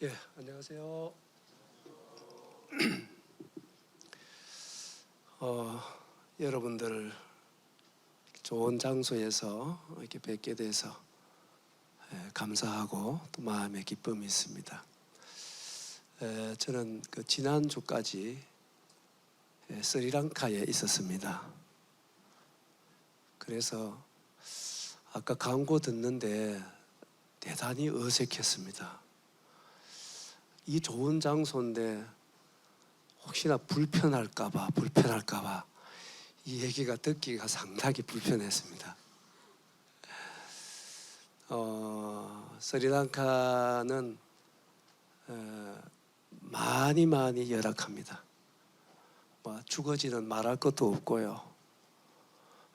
예, 안녕하세요. 여러분들 좋은 장소에서 이렇게 뵙게 돼서 감사하고 또 마음의 기쁨이 있습니다. 저는 그 지난주까지 스리랑카에 있었습니다. 그래서 아까 광고 듣는데 대단히 어색했습니다. 이 좋은 장소인데 혹시나 불편할까봐 이 얘기가 듣기가 상당히 불편했습니다. 스리랑카는 많이 열악합니다. 주거지는 말할 것도 없고요.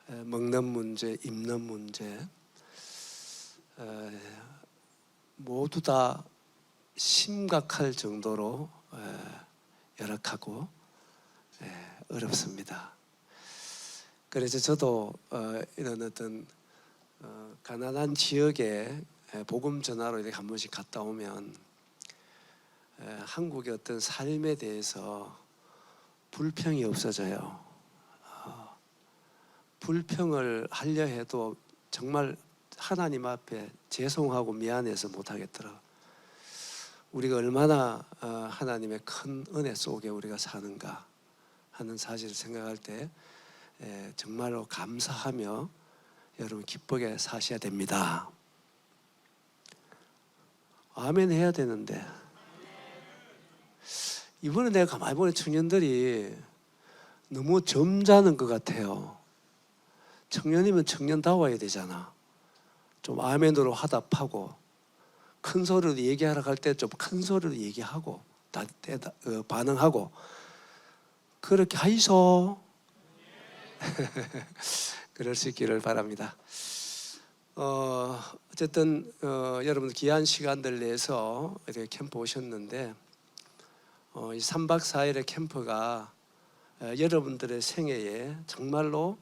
먹는 문제, 입는 문제 모두 다 심각할 정도로 열악하고 어렵습니다. 그래서 저도 이런 어떤 가난한 지역에 복음 전하러 이렇게 한 번씩 갔다 오면 한국의 어떤 삶에 대해서 불평이 없어져요. 불평을 하려 해도 정말 하나님 앞에 죄송하고 미안해서 못하겠더라. 우리가 얼마나 하나님의 큰 은혜 속에 우리가 사는가 하는 사실을 생각할 때 정말로 감사하며 여러분 기쁘게 사셔야 됩니다. 아멘 해야 되는데 이번에 내가 가만히 보니 청년들이 너무 점잖은 것 같아요. 청년이면 청년다워야 되잖아. 좀 아멘으로 화답하고 큰 소리로 얘기하러 갈 때 좀 큰 소리로 얘기하고 반응하고 그렇게 하이소. 그럴 수 있기를 바랍니다. 어쨌든 여러분들 귀한 시간들 내서 이렇게 캠프 오셨는데 이 3박 4일의 캠프가 여러분들의 생애에 정말로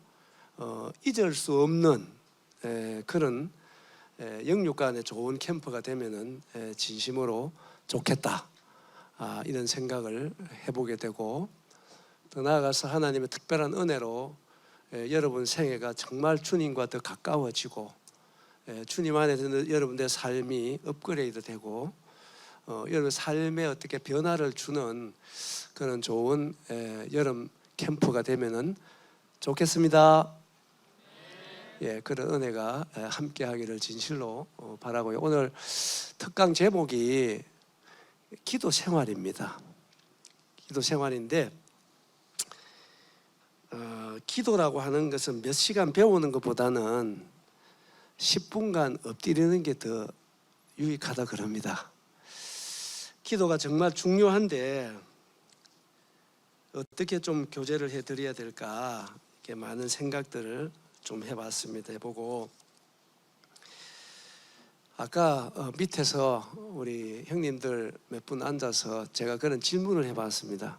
잊을 수 없는 그런 영육간의 좋은 캠프가 되면은 진심으로 좋겠다 이런 생각을 해보게 되고 더 나아가서 하나님의 특별한 은혜로 여러분 생애가 정말 주님과 더 가까워지고 주님 안에서 여러분들의 삶이 업그레이드 되고 여러분 삶에 어떻게 변화를 주는 그런 좋은 여름 캠프가 되면은 좋겠습니다. 예, 그런 은혜가 함께 하기를 진실로 바라고요. 오늘 특강 제목이 기도 생활입니다. 기도 생활인데 기도라고 하는 것은 몇 시간 배우는 것보다는 10분간 엎드리는 게 더 유익하다 그럽니다. 기도가 정말 중요한데 어떻게 좀 교제를 해드려야 될까 이렇게 많은 생각들을 좀 해봤습니다. 해보고 아까 밑에서 우리 형님들 몇 분 앉아서 제가 그런 질문을 해봤습니다.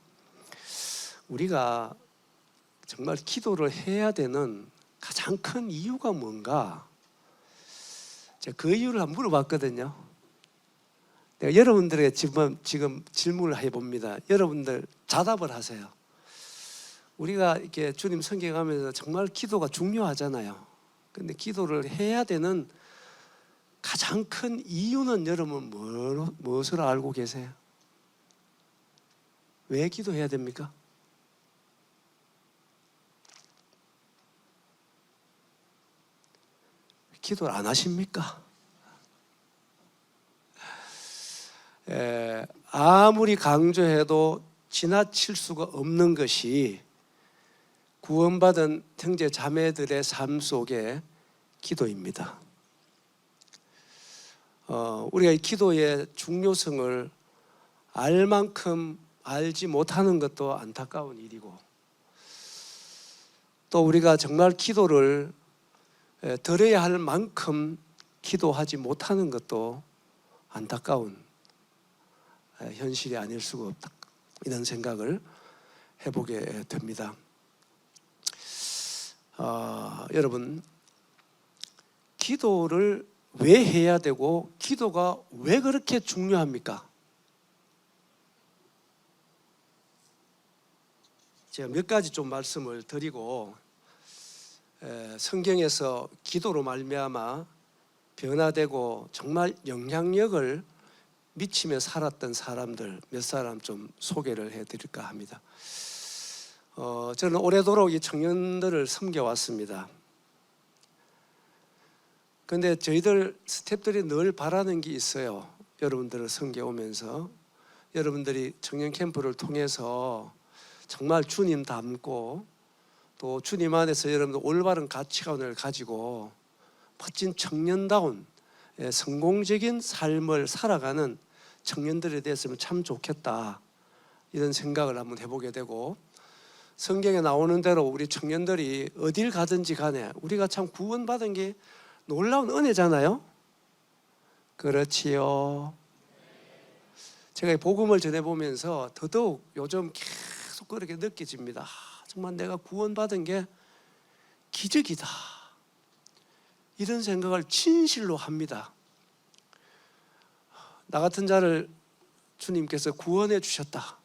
우리가 정말 기도를 해야 되는 가장 큰 이유가 뭔가? 제가 그 이유를 한번 물어봤거든요. 내가 여러분들에게 지금 질문을 해봅니다. 여러분들 자답을 하세요. 우리가 이렇게 주님 섬겨가면서 정말 기도가 중요하잖아요. 근데 기도를 해야 되는 가장 큰 이유는 여러분 무엇으로 알고 계세요? 왜 기도해야 됩니까? 기도를 안 하십니까? 아무리 강조해도 지나칠 수가 없는 것이 구원받은 형제 자매들의 삶 속의 기도입니다. 우리가 이 기도의 중요성을 알 만큼 알지 못하는 것도 안타까운 일이고 또 우리가 정말 기도를 드려야 할 만큼 기도하지 못하는 것도 안타까운 현실이 아닐 수가 없다 이런 생각을 해보게 됩니다. 여러분 기도를 왜 해야 되고 기도가 왜 그렇게 중요합니까? 제가 몇 가지 좀 말씀을 드리고 성경에서 기도로 말미암아 변화되고 정말 영향력을 미치며 살았던 사람들 몇 사람 좀 소개를 해드릴까 합니다. 저는 오래도록 이 청년들을 섬겨왔습니다. 그런데 저희들 스태프들이 늘 바라는 게 있어요. 여러분들을 섬겨오면서 여러분들이 청년 캠프를 통해서 정말 주님 닮고 또 주님 안에서 여러분들 올바른 가치관을 가지고 멋진 청년다운 성공적인 삶을 살아가는 청년들이 됐으면 참 좋겠다, 이런 생각을 한번 해보게 되고, 성경에 나오는 대로 우리 청년들이 어딜 가든지 간에 우리가 참 구원받은 게 놀라운 은혜잖아요. 그렇지요. 제가 이 복음을 전해보면서 더더욱 요즘 계속 그렇게 느껴집니다. 정말 내가 구원받은 게 기적이다, 이런 생각을 진실로 합니다. 나 같은 자를 주님께서 구원해 주셨다,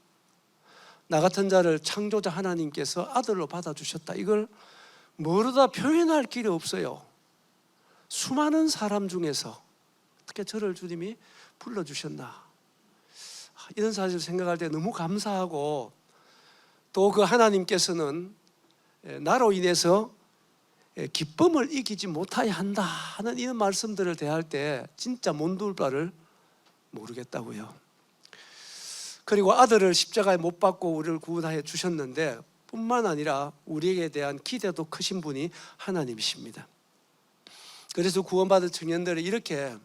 나 같은 자를 창조자 하나님께서 아들로 받아주셨다, 이걸 뭐로다 표현할 길이 없어요. 수많은 사람 중에서 어떻게 저를 주님이 불러주셨나, 이런 사실을 생각할 때 너무 감사하고, 또 그 하나님께서는 나로 인해서 기쁨을 이기지 못하게 한다 하는 이런 말씀들을 대할 때 진짜 못놓을 바를 모르겠다고요. 그리고 아들을 십자가에 못 박고 우리를 구원하여 주셨는데 뿐만 아니라 우리에게 대한 기대도 크신 분이 하나님이십니다. 그래서 구원받은 청년들이 이렇게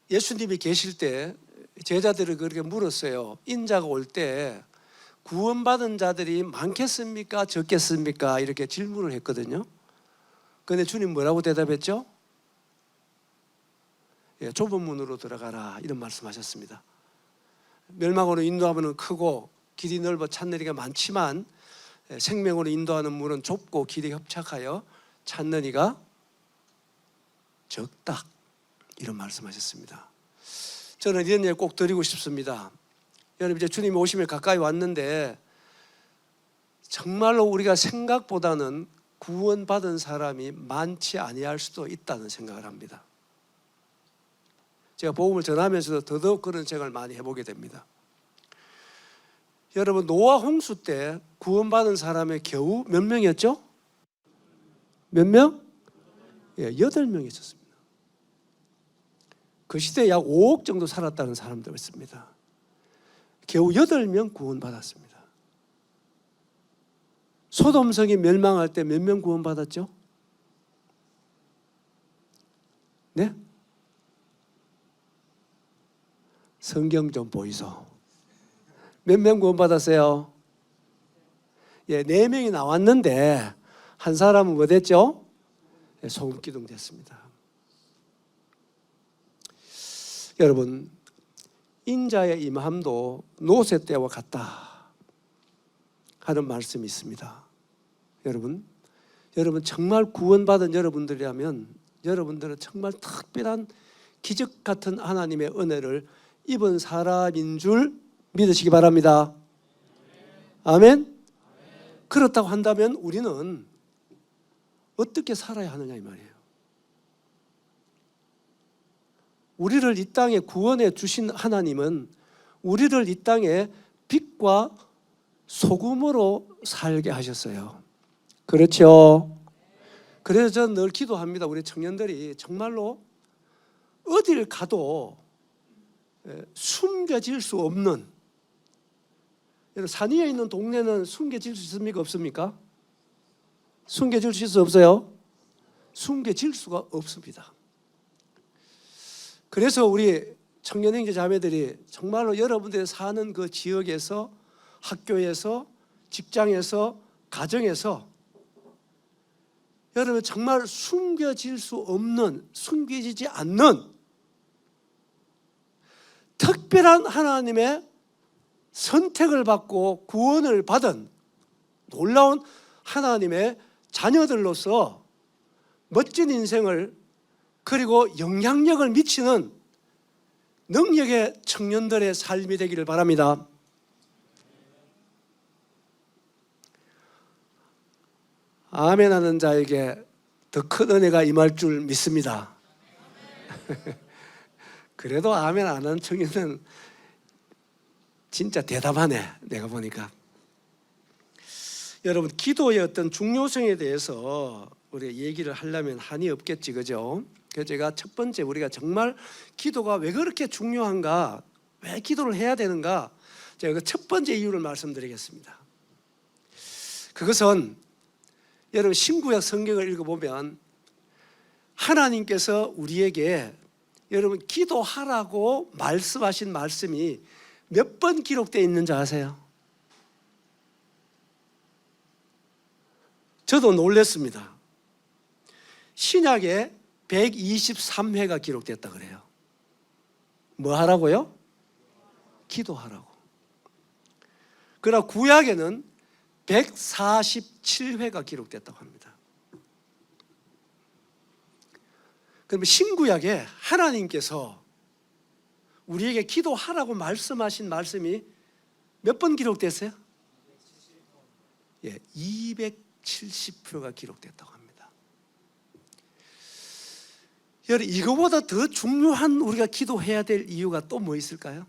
예수님이 계실 때 제자들이 그렇게 물었어요. 인자가 올 때 구원받은 자들이 많겠습니까? 적겠습니까? 이렇게 질문을 했거든요. 그런데 주님 뭐라고 대답했죠? 좁은 문으로 들어가라, 이런 말씀하셨습니다. 멸망으로 인도하면 크고 길이 넓어 찾는 이가 많지만 생명으로 인도하는 문은 좁고 길이 협착하여 찾는 이가 적다, 이런 말씀하셨습니다. 저는 이런 얘기 꼭 드리고 싶습니다. 여러분, 이제 주님이 오시면 가까이 왔는데 정말로 우리가 생각보다는 구원받은 사람이 많지 아니할 수도 있다는 생각을 합니다. 제가 복음을 전하면서도 더더욱 그런 생각을 많이 해보게 됩니다. 여러분, 노아 홍수 때 구원받은 사람이 겨우 몇 명이었죠? 몇 명? 8명이 있었습니다. 그 시대에 약 5억 정도 살았다는 사람도 있습니다. 겨우 8명 구원받았습니다. 소돔성이 멸망할 때 몇 명 구원받았죠? 네? 성경 좀 보이소. 몇 명 구원받았어요? 4명이 나왔는데 한 사람은 뭐 됐죠? 소금기둥 됐습니다. 여러분, 인자의 임함도 노새 때와 같다 하는 말씀이 있습니다. 여러분 정말 구원받은 여러분들이라면 여러분들은 정말 특별한 기적 같은 하나님의 은혜를 입은 사람인 줄 믿으시기 바랍니다. 아멘? 그렇다고 한다면 우리는 어떻게 살아야 하느냐 이 말이에요. 우리를 이 땅에 구원해 주신 하나님은 우리를 이 땅에 빛과 소금으로 살게 하셨어요. 그렇죠? 그래서 저는 늘 기도합니다. 우리 청년들이 정말로 어딜 가도 숨겨질 수 없는, 산 위에 있는 동네는 숨겨질 수 있습니까? 없습니까? 숨겨질 수 있어 없어요? 숨겨질 수가 없습니다. 그래서 우리 청년 형제 자매들이 정말로 여러분들이 사는 그 지역에서, 학교에서, 직장에서, 가정에서 여러분 정말 숨겨질 수 없는, 숨겨지지 않는 특별한 하나님의 선택을 받고 구원을 받은 놀라운 하나님의 자녀들로서 멋진 인생을, 그리고 영향력을 미치는 능력의 청년들의 삶이 되기를 바랍니다. 아멘 하는 자에게 더 큰 은혜가 임할 줄 믿습니다. 그래도 아멘 안 하는 청년은 진짜 대담하네, 내가 보니까. 여러분, 기도의 어떤 중요성에 대해서 우리가 얘기를 하려면 한이 없겠지, 그죠? 그래서 제가 첫 번째, 우리가 정말 기도가 왜 그렇게 중요한가, 왜 기도를 해야 되는가, 제가 그 첫 번째 이유를 말씀드리겠습니다. 그것은 여러분, 신구약 성경을 읽어보면 하나님께서 우리에게 여러분 기도하라고 말씀하신 말씀이 몇 번 기록되어 있는지 아세요? 저도 놀랐습니다. 신약에 123회가 기록됐다 그래요. 뭐 하라고요? 기도하라고. 그러나 구약에는 147회가 기록됐다고 합니다. 그러면 신구약에 하나님께서 우리에게 기도하라고 말씀하신 말씀이 몇 번 기록됐어요? 270표가 기록됐다고 합니다. 여러분, 이거보다 더 중요한 우리가 기도해야 될 이유가 또 뭐 있을까요?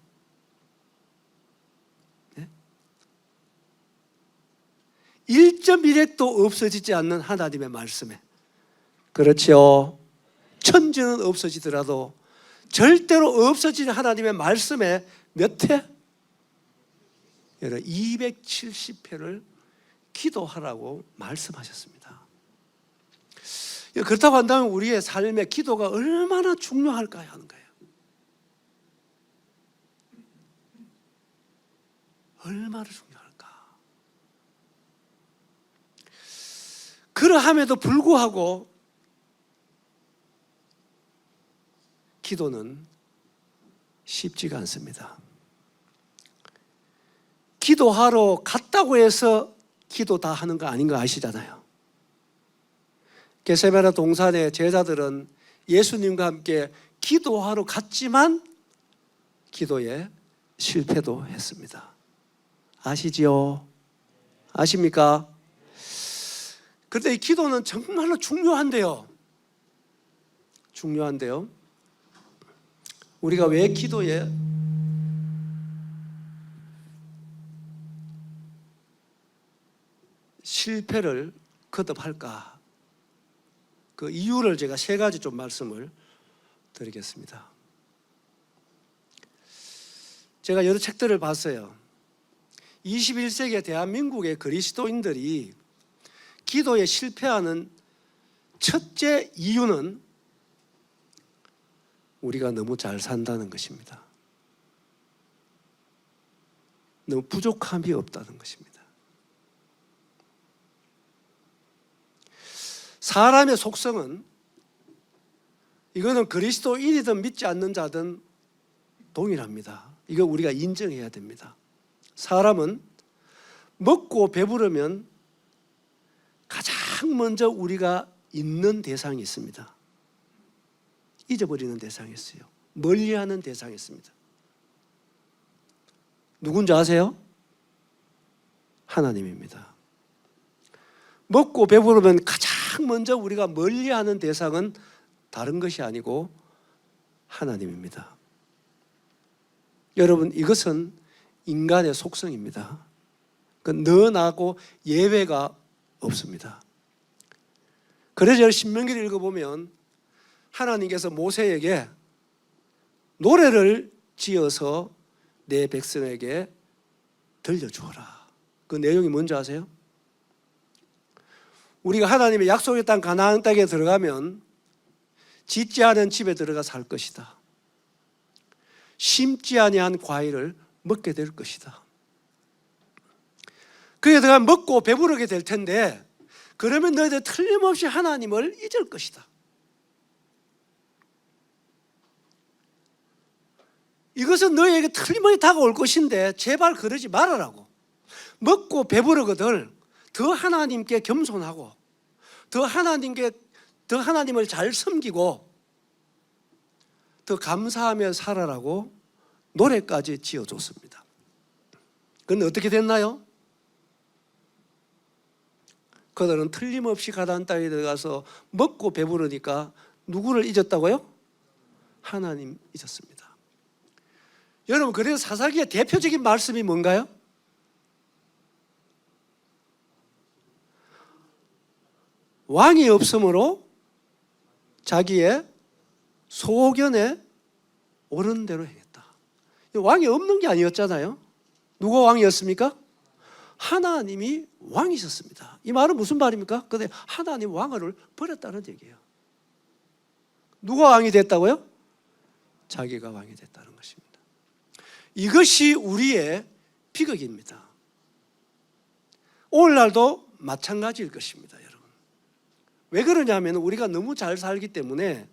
1.1핵도 없어지지 않는 하나님의 말씀에, 그렇죠, 천지는 없어지더라도 절대로 없어지는 하나님의 말씀에 몇 회? 270회를 기도하라고 말씀하셨습니다. 그렇다고 한다면 우리의 삶에 기도가 얼마나 중요할까요 하는 거예요. 얼마나 중요할까. 그러함에도 불구하고 기도는 쉽지가 않습니다. 기도하러 갔다고 해서 기도 다 하는 거 아닌 거 아시잖아요. 겟세마네 동산의 제자들은 예수님과 함께 기도하러 갔지만 기도에 실패도 했습니다. 아시지요? 아십니까? 그런데 이 기도는 정말로 중요한데요. 우리가 왜 기도에 실패를 거듭할까? 그 이유를 제가 세 가지 좀 말씀을 드리겠습니다. 제가 여러 책들을 봤어요. 21세기 대한민국의 그리스도인들이 기도에 실패하는 첫째 이유는 우리가 너무 잘 산다는 것입니다. 너무 부족함이 없다는 것입니다. 사람의 속성은, 이거는 그리스도인이든 믿지 않는 자든 동일합니다. 이거 우리가 인정해야 됩니다. 사람은 먹고 배부르면 가장 먼저 우리가 잊는 대상이 있습니다. 잊어버리는 대상이 있어요. 멀리하는 대상이 있습니다. 누군지 아세요? 하나님입니다. 먹고 배부르면 가장 먼저 우리가 멀리하는 대상은 다른 것이 아니고 하나님입니다. 여러분, 이것은 인간의 속성입니다. 너 나고 예외가 없습니다. 그래서 신명기를 읽어보면 하나님께서 모세에게 노래를 지어서 내 백성에게 들려주어라. 그 내용이 뭔지 아세요? 우리가 하나님의 약속의 땅 가나안 땅에 들어가면 짓지 않은 집에 들어가 살 것이다. 심지 아니한 과일을 먹게 될 것이다. 그에 들어가 먹고 배부르게 될 텐데, 그러면 너희들 틀림없이 하나님을 잊을 것이다. 이것은 너희에게 틀림없이 다가올 것인데 제발 그러지 말아라고. 먹고 배부르거든 더 하나님께 겸손하고 더 하나님을 잘 섬기고 더 감사하며 살아라고 노래까지 지어줬습니다. 그런데 어떻게 됐나요? 그들은 틀림없이 가나안 땅에 들어가서 먹고 배부르니까 누구를 잊었다고요? 하나님 잊었습니다. 여러분, 그래서 사사기의 대표적인 말씀이 뭔가요? 왕이 없으므로 자기의 소견에 옳은 대로 행했다. 왕이 없는 게 아니었잖아요. 누가 왕이었습니까? 하나님이 왕이셨습니다. 이 말은 무슨 말입니까? 근데 하나님 왕을 버렸다는 얘기예요. 누가 왕이 됐다고요? 자기가 왕이 됐다는 것입니다. 이것이 우리의 비극입니다. 오늘날도 마찬가지일 것입니다, 여러분. 왜 그러냐면 우리가 너무 잘 살기 때문에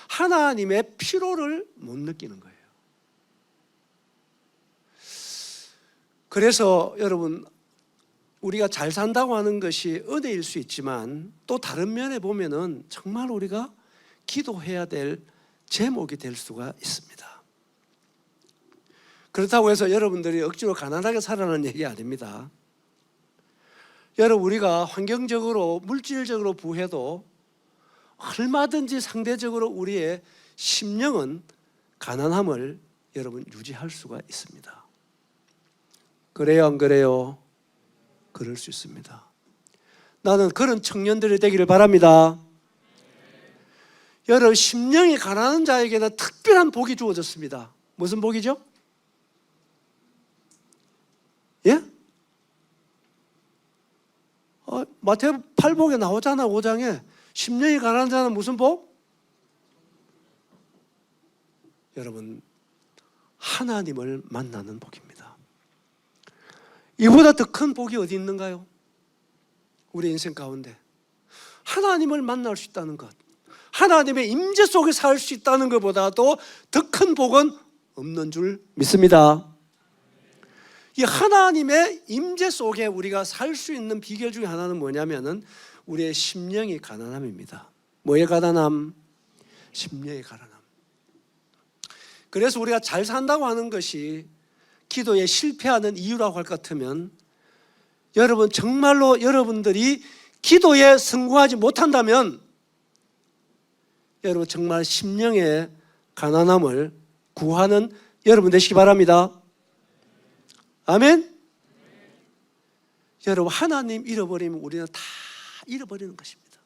하나님의 피로를 못 느끼는 거예요. 그래서 여러분, 우리가 잘 산다고 하는 것이 은혜일 수 있지만 또 다른 면에 보면은 정말 우리가 기도해야 될 제목이 될 수가 있습니다. 그렇다고 해서 여러분들이 억지로 가난하게 살아라는 얘기 아닙니다. 여러분, 우리가 환경적으로 물질적으로 부해도 얼마든지 상대적으로 우리의 심령은 가난함을 여러분 유지할 수가 있습니다. 그래요, 안 그래요? 그럴 수 있습니다. 나는 그런 청년들이 되기를 바랍니다. 여러분, 심령이 가난한 자에게는 특별한 복이 주어졌습니다. 무슨 복이죠? 예? 마태복음 8복에 나오잖아. 5장에 심령이 가난한 자는 무슨 복? 여러분, 하나님을 만나는 복입니다. 이보다 더 큰 복이 어디 있는가요? 우리 인생 가운데 하나님을 만날 수 있다는 것, 하나님의 임재 속에 살 수 있다는 것보다도 더 큰 복은 없는 줄 믿습니다. 이 하나님의 임재 속에 우리가 살 수 있는 비결 중에 하나는 뭐냐면은 우리의 심령이 가난함입니다. 뭐의 가난함? 심령의 가난함. 그래서 우리가 잘 산다고 하는 것이 기도에 실패하는 이유라고 할 것 같으면, 여러분 정말로 여러분들이 기도에 성공하지 못한다면 여러분 정말 심령의 가난함을 구하는 여러분 되시기 바랍니다. 아멘. 여러분, 하나님 잃어버리면 우리는 다 잃어버리는 것입니다.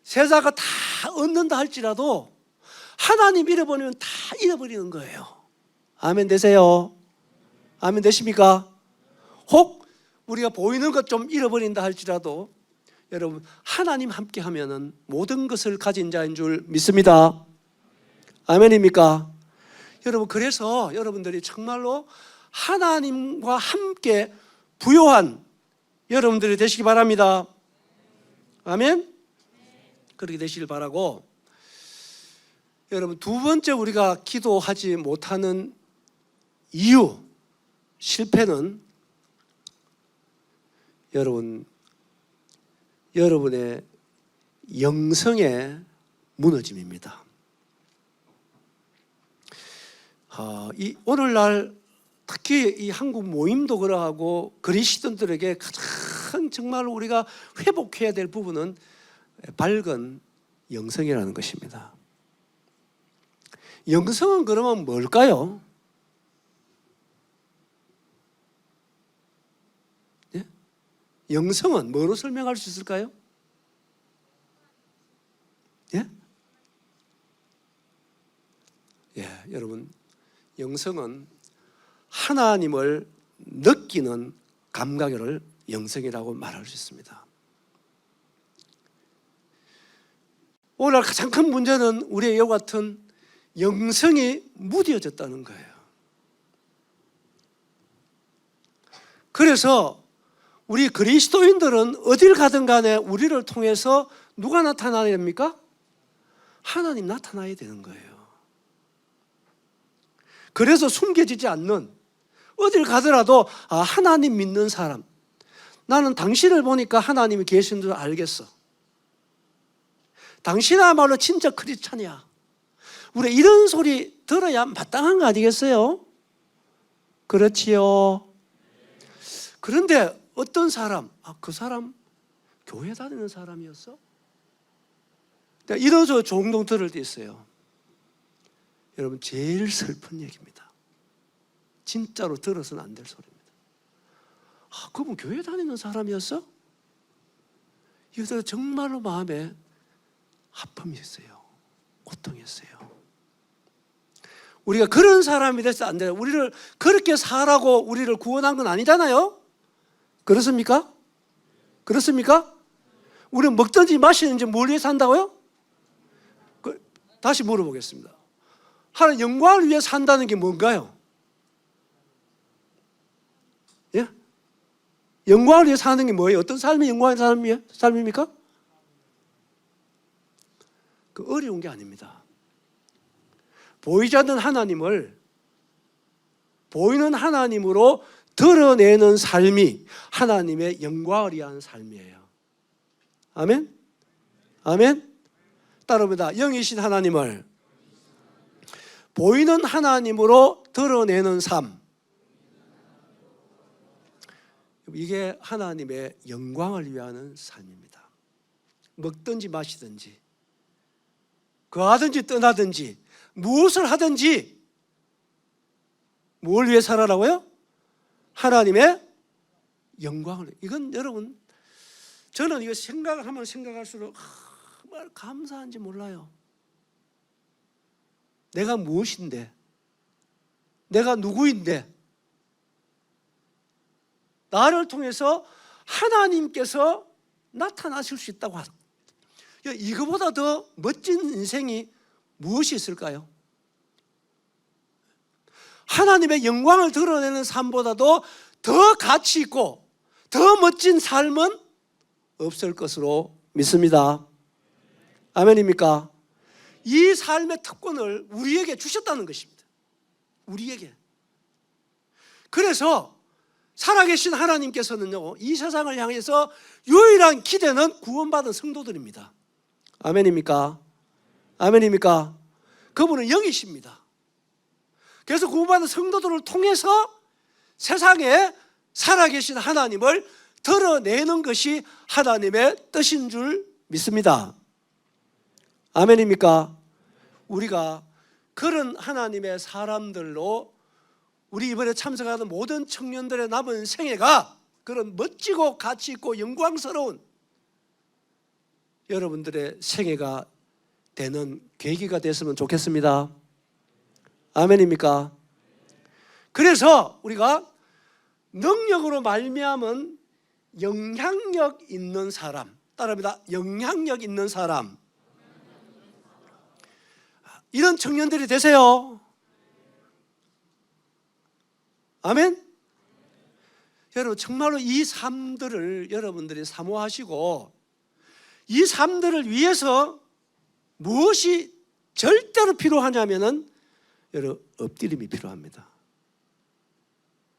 세자가 다 얻는다 할지라도 하나님 잃어버리면 다 잃어버리는 거예요. 아멘 되세요? 아멘 되십니까? 혹 우리가 보이는 것 좀 잃어버린다 할지라도 여러분, 하나님 함께 하면은 모든 것을 가진 자인 줄 믿습니다. 아멘입니까? 여러분, 그래서 여러분들이 정말로 하나님과 함께 부요한 여러분들이 되시기 바랍니다. 아멘? 그렇게 되시길 바라고, 여러분 두 번째 우리가 기도하지 못하는 이유, 실패는 여러분의 영성의 무너짐입니다. 오늘날 특히 이 한국 모임도 그러하고 그리스도인들에게 가장 정말 우리가 회복해야 될 부분은 밝은 영성이라는 것입니다. 영성은 그러면 뭘까요? 예? 영성은 뭐로 설명할 수 있을까요? 예? 예, 여러분, 영성은 하나님을 느끼는 감각을 영성이라고 말할 수 있습니다. 오늘 가장 큰 문제는 우리의 이와 같은 영성이 무뎌졌다는 거예요. 그래서 우리 그리스도인들은 어딜 가든 간에 우리를 통해서 누가 나타나야 됩니까? 하나님 나타나야 되는 거예요. 그래서 숨겨지지 않는, 어딜 가더라도 하나님 믿는 사람, 나는 당신을 보니까 하나님이 계신 줄 알겠어. 당신야말로 진짜 크리스찬이야. 우리 이런 소리 들어야 마땅한 거 아니겠어요? 그렇지요. 그런데 어떤 사람, 그 사람 교회 다니는 사람이었어? 이런 종종 들을 때 있어요. 여러분, 제일 슬픈 얘기입니다. 진짜로 들어서는 안 될 소리입니다. 그분 교회 다니는 사람이었어? 이거 정말로 마음에 아픔이 있어요. 고통이 있어요. 우리가 그런 사람이 돼서 안 돼요. 우리를 그렇게 살라고 우리를 구원한 건 아니잖아요. 그렇습니까? 그렇습니까? 우리는 먹든지 마시든지 뭘 위해 산다고요? 다시 물어보겠습니다. 하나님 영광을 위해 산다는 게 뭔가요? 예? 영광을 위해 사는 게 뭐예요? 어떤 삶이 영광의 삶입니까? 어려운 게 아닙니다. 보이지 않는 하나님을 보이는 하나님으로 드러내는 삶이 하나님의 영광을 위한 삶이에요. 아멘? 아멘? 따라합니다. 영이신 하나님을 보이는 하나님으로 드러내는 삶. 이게 하나님의 영광을 위하는 삶입니다. 먹든지 마시든지 거하든지 떠나든지 무엇을 하든지 뭘 위해 살아라고요? 하나님의 영광을. 이건 여러분, 저는 이거 생각을 하면 생각할수록 정말 감사한지 몰라요. 내가 무엇인데, 내가 누구인데, 나를 통해서 하나님께서 나타나실 수 있다고 하다. 이거보다 더 멋진 인생이 무엇이 있을까요? 하나님의 영광을 드러내는 삶보다도 더 가치 있고 더 멋진 삶은 없을 것으로 믿습니다. 아멘입니까? 이 삶의 특권을 우리에게 주셨다는 것입니다. 우리에게. 그래서 살아계신 하나님께서는요, 이 세상을 향해서 유일한 기대는 구원받은 성도들입니다. 아멘입니까? 아멘입니까? 그분은 영이십니다. 그래서 구원받은 성도들을 통해서 세상에 살아계신 하나님을 드러내는 것이 하나님의 뜻인 줄 믿습니다. 아멘입니까? 우리가 그런 하나님의 사람들로 우리 이번에 참석하는 모든 청년들의 남은 생애가 그런 멋지고 가치 있고 영광스러운 여러분들의 생애가 되는 계기가 됐으면 좋겠습니다. 아멘입니까? 그래서 우리가 능력으로 말미암은 영향력 있는 사람, 따라합니다. 영향력 있는 사람, 이런 청년들이 되세요. 아멘? 여러분, 정말로 이 삶들을 여러분들이 사모하시고 이 삶들을 위해서 무엇이 절대로 필요하냐면은 여러분, 엎드림이 필요합니다.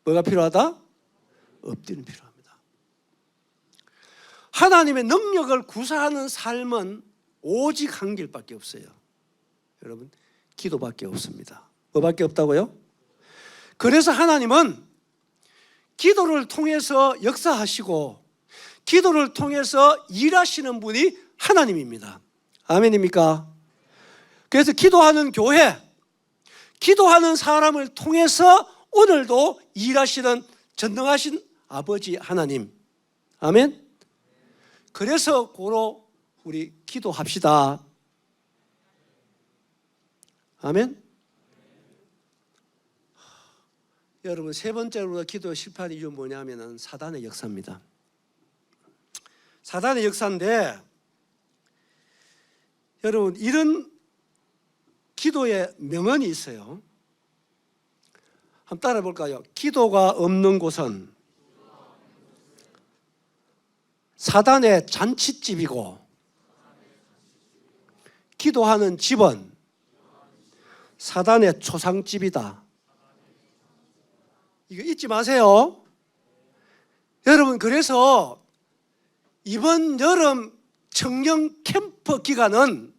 뭐가 필요하다? 엎드림이 필요합니다. 하나님의 능력을 구사하는 삶은 오직 한 길밖에 없어요. 여러분, 기도밖에 없습니다. 뭐밖에 없다고요? 그래서 하나님은 기도를 통해서 역사하시고 기도를 통해서 일하시는 분이 하나님입니다. 아멘입니까? 그래서 기도하는 교회, 기도하는 사람을 통해서 오늘도 일하시는 전능하신 아버지 하나님. 아멘? 그래서 고로 우리 기도합시다. 아멘? 여러분, 세 번째로 기도에 실패한 이유는 뭐냐면은 사단의 역사입니다. 사단의 역사인데, 여러분, 이런 기도의 명언이 있어요. 한번 따라 볼까요? 기도가 없는 곳은 사단의 잔칫집이고, 기도하는 집은 사단의 초상집이다. 이거 잊지 마세요. 여러분, 그래서 이번 여름 청년 캠프 기간은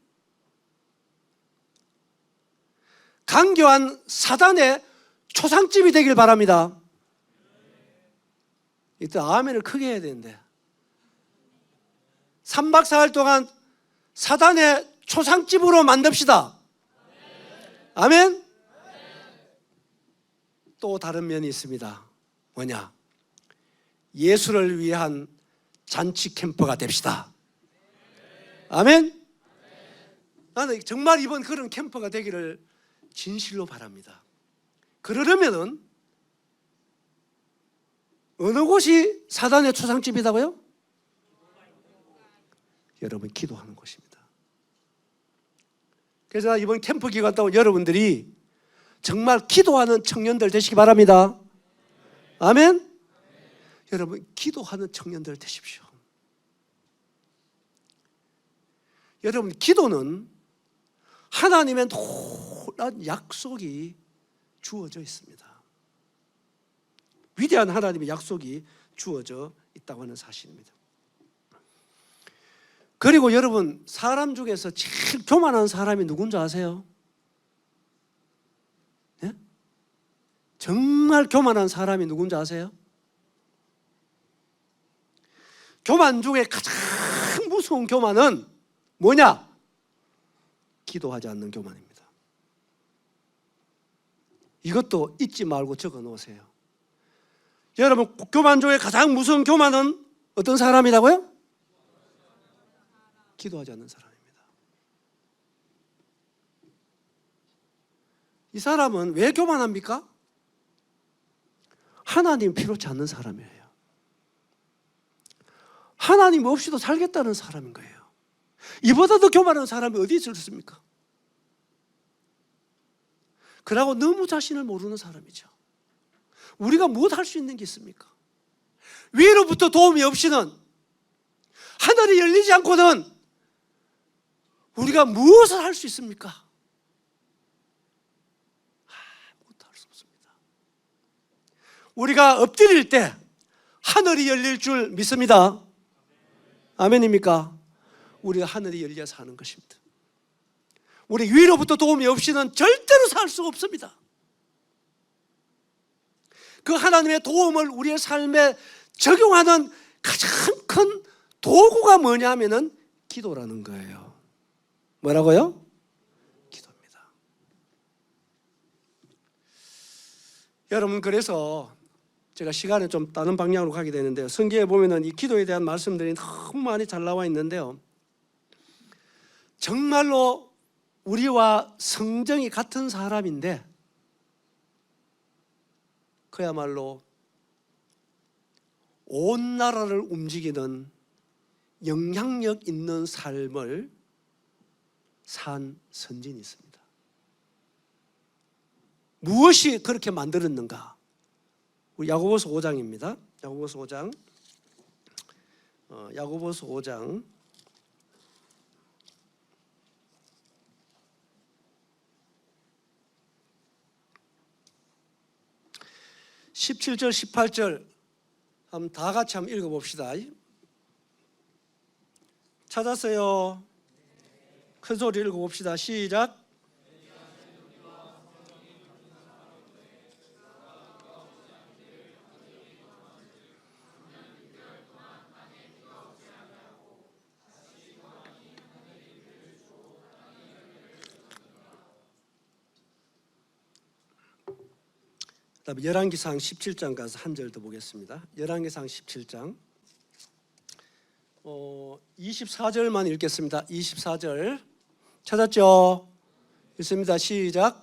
강교한 사단의 초상집이 되길 바랍니다. 이때 아멘을 크게 해야 되는데. 3박 4일 동안 사단의 초상집으로 만듭시다. 아멘? 또 다른 면이 있습니다. 뭐냐? 예수를 위한 잔치 캠퍼가 됩시다. 아멘? 나는 정말 이번 그런 캠퍼가 되기를 진실로 바랍니다. 그러려면은 어느 곳이 사단의 초상집이다고요? 여러분, 기도하는 곳입니다. 그래서 이번 캠프 기간 동안 여러분들이 정말 기도하는 청년들 되시기 바랍니다. 아멘? 여러분, 기도하는 청년들 되십시오. 여러분, 기도는 하나님의 놀라운 약속이 주어져 있습니다. 위대한 하나님의 약속이 주어져 있다고 하는 사실입니다. 그리고 여러분, 사람 중에서 제일 교만한 사람이 누군지 아세요? 네? 정말 교만한 사람이 누군지 아세요? 교만 중에 가장 무서운 교만은 뭐냐? 기도하지 않는 교만입니다. 이것도 잊지 말고 적어 놓으세요. 여러분, 교만 중에 가장 무서운 교만은 어떤 사람이라고요? 기도하지 않는 사람입니다. 이 사람은 왜 교만합니까? 하나님 필요치 않는 사람이에요. 하나님 없이도 살겠다는 사람인 거예요. 이보다 더 교만한 사람이 어디 있습니까? 그러고 너무 자신을 모르는 사람이죠. 우리가 무엇 할 수 있는 게 있습니까? 위로부터 도움이 없이는, 하늘이 열리지 않고는 우리가 무엇을 할 수 있습니까? 아무것도 할 수 없습니다. 우리가 엎드릴 때 하늘이 열릴 줄 믿습니다. 아멘입니까? 우리가 하늘이 열려서 하는 것입니다. 우리 위로부터 도움이 없이는 절대로 살 수가 없습니다. 그 하나님의 도움을 우리의 삶에 적용하는 가장 큰 도구가 뭐냐면은 기도라는 거예요. 뭐라고요? 기도입니다. 여러분, 그래서 제가 시간을 좀 다른 방향으로 가게 되는데요. 성경에 보면은 이 기도에 대한 말씀들이 너무 많이 잘 나와 있는데요. 정말로 우리와 성정이 같은 사람인데 그야말로 온 나라를 움직이는 영향력 있는 삶을 산 선진이 있습니다. 무엇이 그렇게 만들었는가? 우리 야고보서 5장입니다. 야고보서 5장. 야고보서 5장 17절, 18절 한번 다 같이 한번 읽어봅시다. 찾았어요? 큰 소리 읽어봅시다. 시작. 그다음에 열왕기상 17장 가서 한 절 더 보겠습니다. 열왕기상 17장 24절만 읽겠습니다. 24절 찾았죠? 읽습니다. 시작.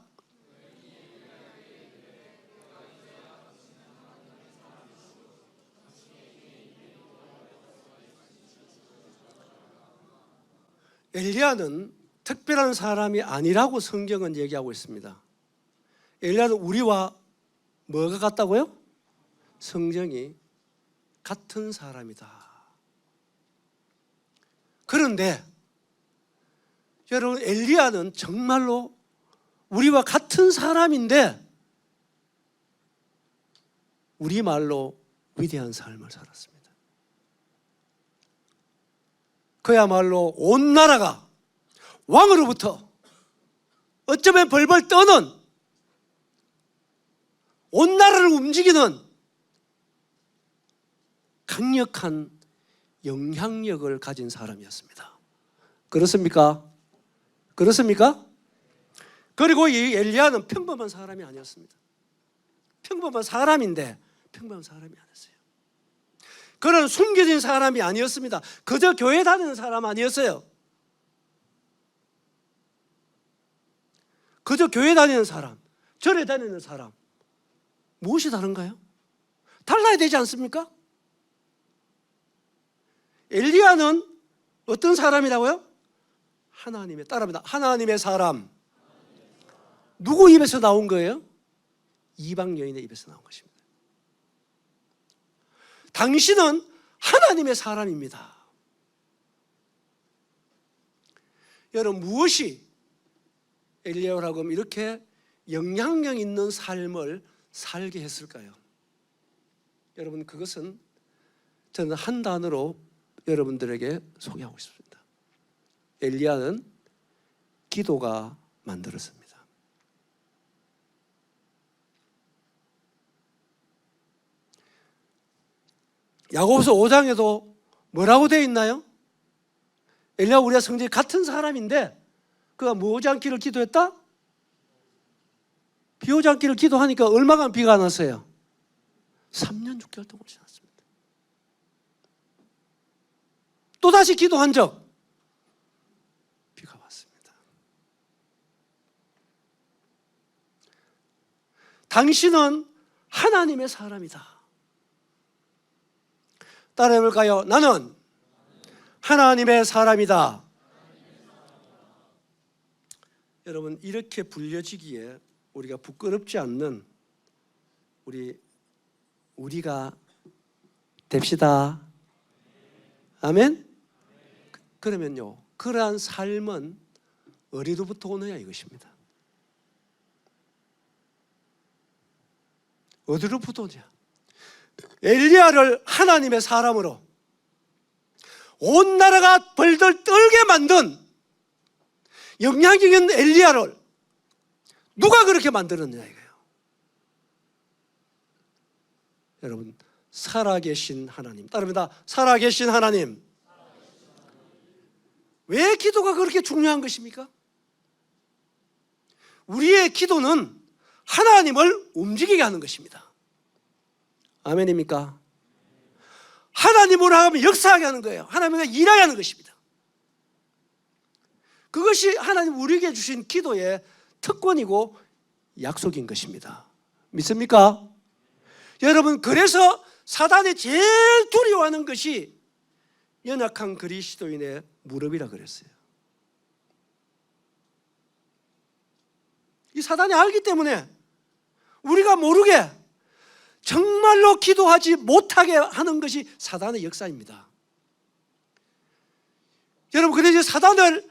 엘리야는 특별한 사람이 아니라고 성경은 얘기하고 있습니다. 엘리야는 우리와 뭐가 같다고요? 성정이 같은 사람이다. 그런데 여러분, 엘리야는 정말로 우리와 같은 사람인데 우리말로 위대한 삶을 살았습니다. 그야말로 온 나라가 왕으로부터 어쩌면 벌벌 떠는, 온 나라를 움직이는 강력한 영향력을 가진 사람이었습니다. 그렇습니까? 그렇습니까? 그리고 이 엘리야는 평범한 사람이 아니었습니다. 평범한 사람인데 평범한 사람이 아니었어요. 그는 숨겨진 사람이 아니었습니다. 그저 교회 다니는 사람 아니었어요. 그저 교회 다니는 사람, 절에 다니는 사람. 무엇이 다른가요? 달라야 되지 않습니까? 엘리야는 어떤 사람이라고요? 하나님의, 따라합니다. 하나님의 사람. 누구 입에서 나온 거예요? 이방 여인의 입에서 나온 것입니다. 당신은 하나님의 사람입니다. 여러분, 무엇이 엘리야라고 이렇게 영향력 있는 삶을 살게 했을까요? 여러분, 그것은 저는 한 단어로 여러분들에게 소개하고 싶습니다. 엘리야는 기도가 만들었습니다. 야고보서 5장에도 뭐라고 되어 있나요? 엘리야 우리와 성질이 같은 사람인데 그가 뭐 오지 않기를 기도했다? 비 오지 않기를 기도하니까 얼마간 비가 안 왔어요? 3년 6개월 동안 지났습니다. 또다시 기도한 적 비가 왔습니다. 당신은 하나님의 사람이다. 따라해볼까요? 나는 하나님의 사람이다. 여러분, 이렇게 불려지기에 우리가 부끄럽지 않는 우리가 됩시다. 아멘? 그러면요, 그러한 삶은 어디로부터 오느냐 이것입니다. 어디로부터 오냐? 엘리야를 하나님의 사람으로 온 나라가 벌벌 떨게 만든 영향력 있는 엘리야를 누가 그렇게 만들었냐 이거예요. 여러분, 살아계신 하나님, 따릅니다. 살아계신 하나님. 왜 기도가 그렇게 중요한 것입니까? 우리의 기도는 하나님을 움직이게 하는 것입니다. 아멘입니까? 하나님으로 하면 역사하게 하는 거예요. 하나님과 일하게 하는 것입니다. 그것이 하나님 우리에게 주신 기도의 특권이고 약속인 것입니다. 믿습니까? 여러분, 그래서 사단이 제일 두려워하는 것이 연약한 그리스도인의 무릎이라 그랬어요. 이 사단이 알기 때문에 우리가 모르게 정말로 기도하지 못하게 하는 것이 사단의 역사입니다. 여러분, 그래서 사단을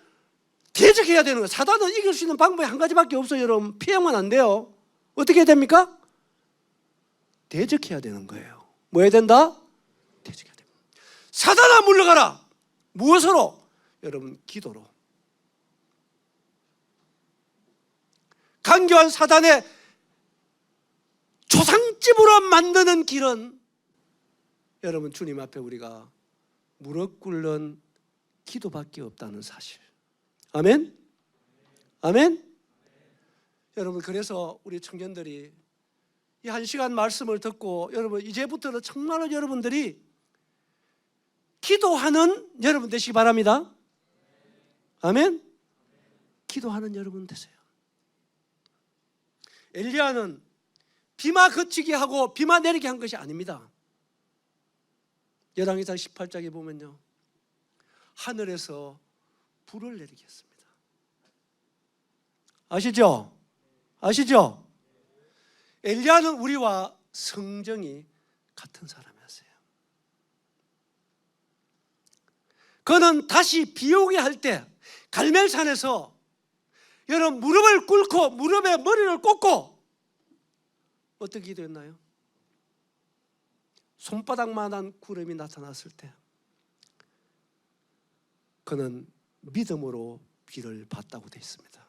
대적해야 되는 거예요. 사단은 이길 수 있는 방법이 한 가지밖에 없어요. 여러분, 피하면 안 돼요. 어떻게 해야 됩니까? 대적해야 되는 거예요. 뭐 해야 된다? 대적해야 됩니다. 사단아 물러가라. 무엇으로? 여러분, 기도로. 간교한 사단의 조상집으로 만드는 길은 여러분, 주님 앞에 우리가 무릎 꿇는 기도밖에 없다는 사실. 아멘? 아멘? 여러분, 그래서 우리 청년들이 이 1시간 말씀을 듣고 여러분, 이제부터는 정말로 여러분들이 기도하는 여러분 되시기 바랍니다. 아멘? 기도하는 여러분 되세요. 엘리야는 비마 그치게 하고 비마 내리게 한 것이 아닙니다. 열왕기상 18장에 보면요, 하늘에서 불을 내리게 했습니다. 아시죠? 아시죠? 엘리야는 우리와 성정이 같은 사람이었어요. 그는 다시 비 오게 할 때 갈멜산에서 여러분 무릎을 꿇고 무릎에 머리를 꽂고 어떻게 기도했나요? 손바닥만한 구름이 나타났을 때 그는 믿음으로 비를 봤다고 되어 있습니다.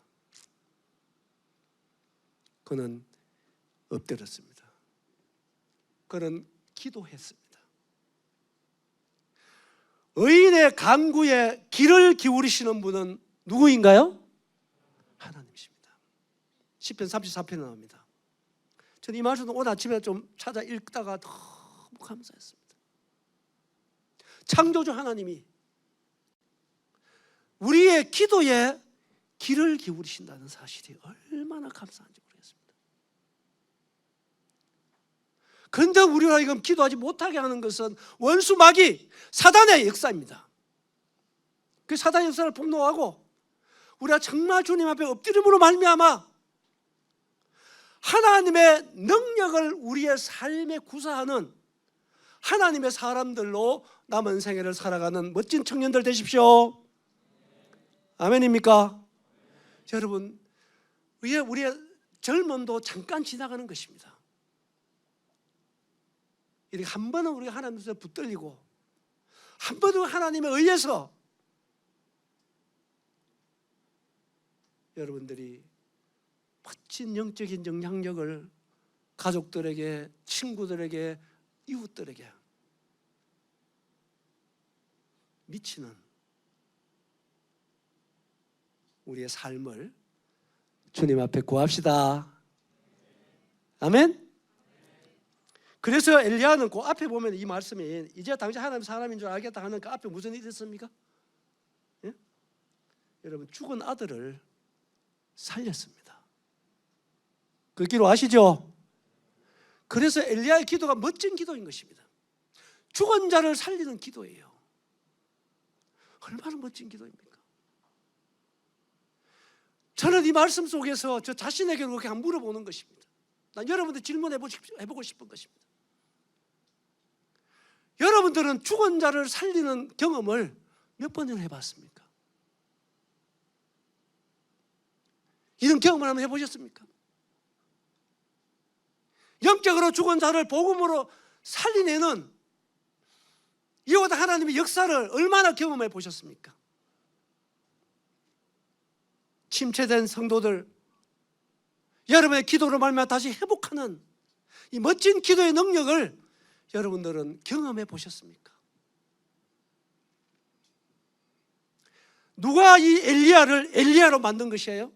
그는 엎드렸습니다. 그는 기도했습니다. 의인의 간구에 귀를 기울이시는 분은 누구인가요? 하나님이십니다. 시편 34편에 나옵니다. 저는 이 말씀도 오늘 아침에 좀 찾아 읽다가 너무 감사했습니다. 창조주 하나님이 우리의 기도에 귀를 기울이신다는 사실이 얼마나 감사한지 모르겠습니다. 그런데 우리가 지금 기도하지 못하게 하는 것은 원수 마귀 사단의 역사입니다. 그 사단의 역사를 폭로하고 우리가 정말 주님 앞에 엎드림으로 말미암아 하나님의 능력을 우리의 삶에 구사하는 하나님의 사람들로 남은 생애를 살아가는 멋진 청년들 되십시오. 아멘입니까? 여러분, 우리의 젊음도 잠깐 지나가는 것입니다. 이렇게 한 번은 우리가 하나님께서 붙들리고 한 번은 하나님에 의해서 여러분들이 멋진 영적인 영향력을 가족들에게, 친구들에게, 이웃들에게 미치는 우리의 삶을 주님 앞에 구합시다. 아멘. 그래서 엘리야는 그 앞에 보면 이 말씀이 이제 당신 하나님 사람인 줄 알겠다 하는 그 앞에 무슨 일이 있었습니까? 예? 여러분, 죽은 아들을 살렸습니다. 그 기로 아시죠? 그래서 엘리야의 기도가 멋진 기도인 것입니다. 죽은 자를 살리는 기도예요. 얼마나 멋진 기도입니까? 저는 이 말씀 속에서 저 자신에게 그렇게 한번 물어보는 것입니다. 난 여러분들 질문해보고 싶은 것입니다. 여러분들은 죽은 자를 살리는 경험을 몇 번이나 해봤습니까? 이런 경험을 한번 해보셨습니까? 영적으로 죽은 자를 복음으로 살리내는 이보다 하나님의 역사를 얼마나 경험해 보셨습니까? 침체된 성도들, 여러분의 기도로 말미암아 다시 회복하는 이 멋진 기도의 능력을 여러분들은 경험해 보셨습니까? 누가 이 엘리야를 엘리야로 만든 것이에요?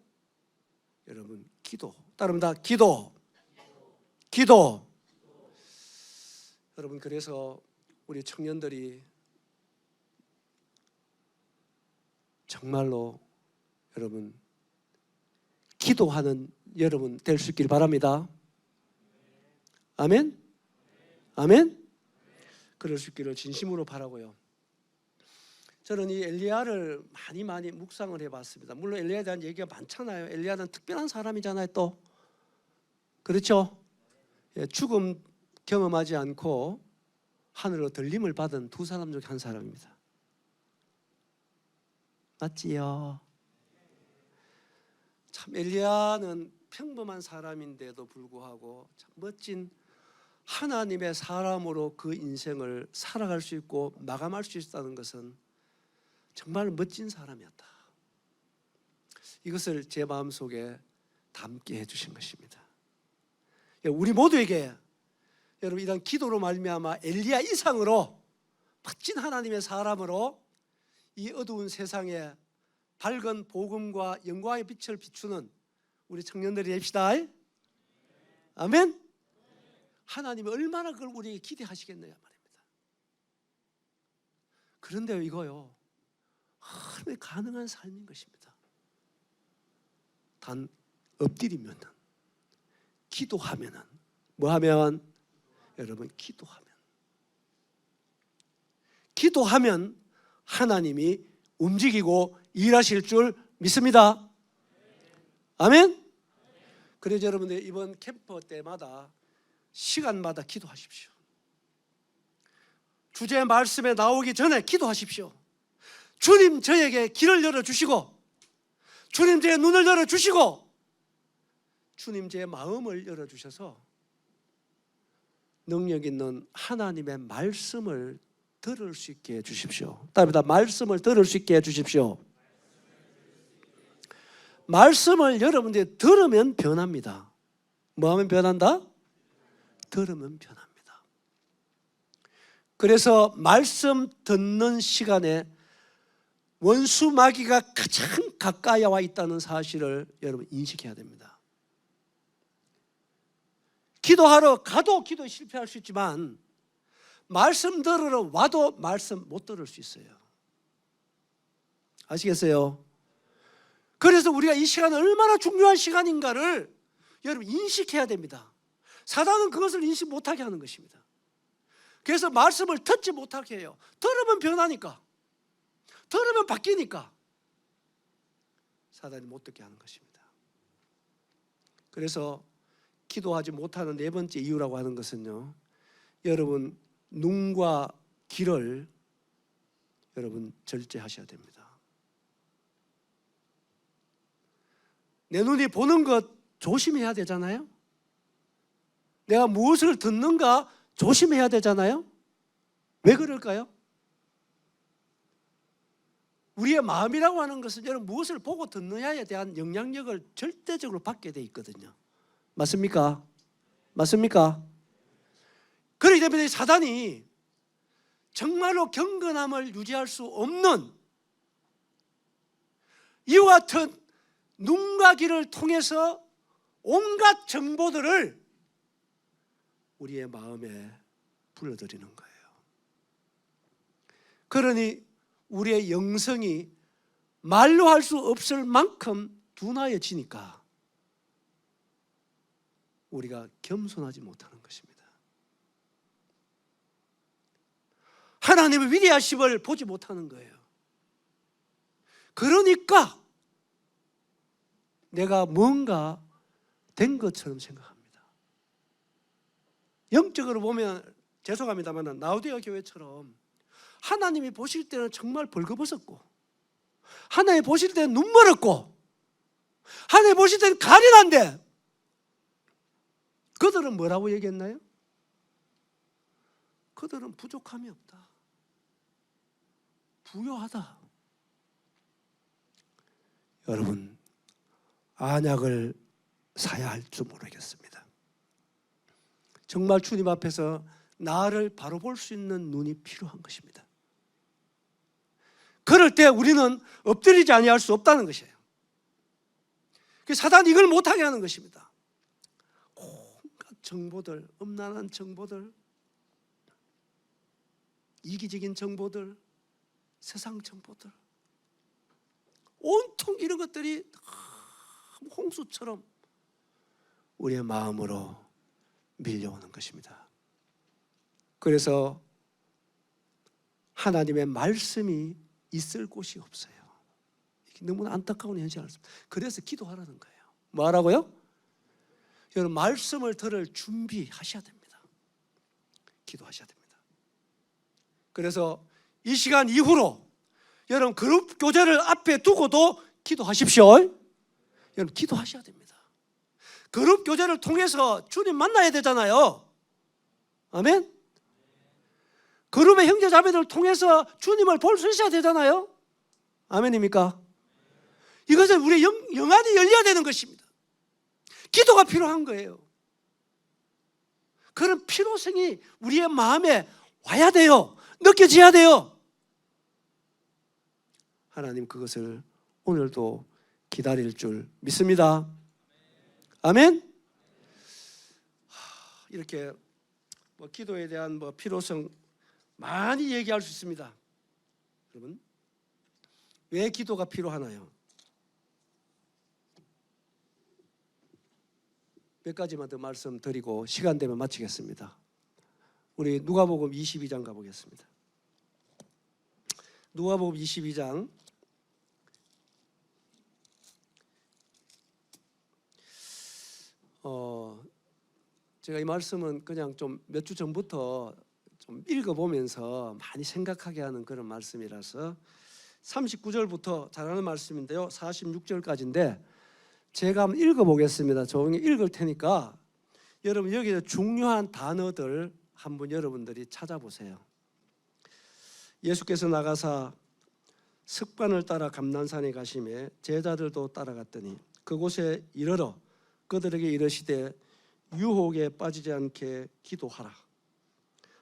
여러분, 기도. 따릅니다. 기도. 여러분, 그래서 우리 청년들이 정말로 여러분 기도하는 여러분 될 수 있기를 바랍니다. 아멘? 아멘? 그럴 수 있기를 진심으로 바라고요. 저는 이 엘리야를 많이 묵상을 해봤습니다. 물론 엘리야에 대한 얘기가 많잖아요. 엘리야는 특별한 사람이잖아요. 또 그렇죠? 죽음 경험하지 않고 하늘로 들림을 받은 두 사람 중 한 사람입니다. 맞지요? 참 엘리야는 평범한 사람인데도 불구하고 참 멋진 하나님의 사람으로 그 인생을 살아갈 수 있고 마감할 수 있다는 것은 정말 멋진 사람이었다. 이것을 제 마음속에 담게 해주신 것입니다. 우리 모두에게 여러분 이런 기도로 말미암아 엘리야 이상으로 멋진 하나님의 사람으로 이 어두운 세상에 밝은 복음과 영광의 빛을 비추는 우리 청년들이 됩시다. 아멘. 하나님이 얼마나 그걸 우리에게 기대하시겠느냐 말입니다. 그런데 이거요 얼마나 가능한 삶인 것입니다. 단 엎드리면은, 기도하면은, 뭐하면? 여러분, 기도하면 하나님이 움직이고 일하실 줄 믿습니다. 아멘. 그래서 여러분들 이번 캠프 때마다 시간마다 기도하십시오. 주제 말씀에 나오기 전에 기도하십시오. 주님 저에게 길을 열어주시고, 주님 제 눈을 열어주시고, 주님 제 마음을 열어주셔서 능력 있는 하나님의 말씀을 들을 수 있게 해주십시오. 따릅니다. 말씀을 들을 수 있게 해주십시오. 말씀을 여러분들이 들으면 변합니다. 뭐 하면 변한다? 들으면 변합니다. 그래서 말씀 듣는 시간에 원수 마귀가 가장 가까이 와 있다는 사실을 여러분 인식해야 됩니다. 기도하러 가도 기도에 실패할 수 있지만 말씀 들으러 와도 말씀 못 들을 수 있어요. 아시겠어요? 그래서 우리가 이 시간은 얼마나 중요한 시간인가를 여러분 인식해야 됩니다. 사단은 그것을 인식 못하게 하는 것입니다. 그래서 말씀을 듣지 못하게 해요. 들으면 변하니까, 들으면 바뀌니까 사단이 못 듣게 하는 것입니다. 그래서 기도하지 못하는 네 번째 이유라고 하는 것은요, 여러분 눈과 귀를 여러분 절제하셔야 됩니다. 내 눈이 보는 것 조심해야 되잖아요. 내가 무엇을 듣는가 조심해야 되잖아요. 왜 그럴까요? 우리의 마음이라고 하는 것은 여러분 무엇을 보고 듣느냐에 대한 영향력을 절대적으로 받게 돼 있거든요. 맞습니까? 맞습니까? 그렇기 때문에 사단이 정말로 경건함을 유지할 수 없는 이와 같은 눈과 귀를 통해서 온갖 정보들을 우리의 마음에 불러들이는 거예요. 그러니 우리의 영성이 말로 할 수 없을 만큼 둔하여지니까 우리가 겸손하지 못하는 것입니다. 하나님의 위대하심을 보지 못하는 거예요. 그러니까 내가 뭔가 된 것처럼 생각합니다. 영적으로 보면 죄송합니다만 라우디아 교회처럼 하나님이 보실 때는 정말 벌거벗었고, 하나님이 보실 때는 눈멀었고, 하나님이 보실 때는 가련한데 그들은 뭐라고 얘기했나요? 그들은 부족함이 없다, 부요하다. 여러분 안약을 사야 할 줄 모르겠습니다. 정말 주님 앞에서 나를 바로 볼 수 있는 눈이 필요한 것입니다. 그럴 때 우리는 엎드리지 아니할 수 없다는 것이에요. 사단이 이걸 못하게 하는 것입니다. 온갖 정보들, 음란한 정보들, 이기적인 정보들, 세상 정보들, 온통 이런 것들이 홍수처럼 우리의 마음으로 밀려오는 것입니다. 그래서 하나님의 말씀이 있을 곳이 없어요. 너무나 안타까운 현실이었습니다. 그래서 기도하라는 거예요. 뭐 하라고요? 여러분 말씀을 들을 준비하셔야 됩니다. 기도하셔야 됩니다. 그래서 이 시간 이후로 여러분 그룹 교제를 앞에 두고도 기도하십시오. 여러분 기도하셔야 됩니다. 그룹 교제를 통해서 주님 만나야 되잖아요. 아멘. 그룹의 형제 자매들을 통해서 주님을 볼 수 있어야 되잖아요. 아멘입니까? 이것은 우리의 영안이 열려야 되는 것입니다. 기도가 필요한 거예요. 그런 필요성이 우리의 마음에 와야 돼요. 느껴져야 돼요. 하나님 그것을 오늘도 기다릴 줄 믿습니다. 아멘. 이렇게 기도에 대한 필요성 많이 얘기할 수 있습니다. 여러분 왜 기도가 필요하나요? 몇 가지만 더 말씀드리고 시간 되면 마치겠습니다. 우리 누가복음 22장 가보겠습니다. 누가복음 22장 제가 이 말씀은 그냥 좀 몇 주 전부터 좀 읽어보면서 많이 생각하게 하는 그런 말씀이라서 39절부터 잘하는 말씀인데요, 46절까지인데 제가 한번 읽어보겠습니다. 조용히 읽을 테니까 여러분 여기서 중요한 단어들 한번 여러분들이 찾아보세요. 예수께서 나가사 습관을 따라 감난산에 가시매 제자들도 따라갔더니 그곳에 이르러 그들에게 이르시되 유혹에 빠지지 않게 기도하라.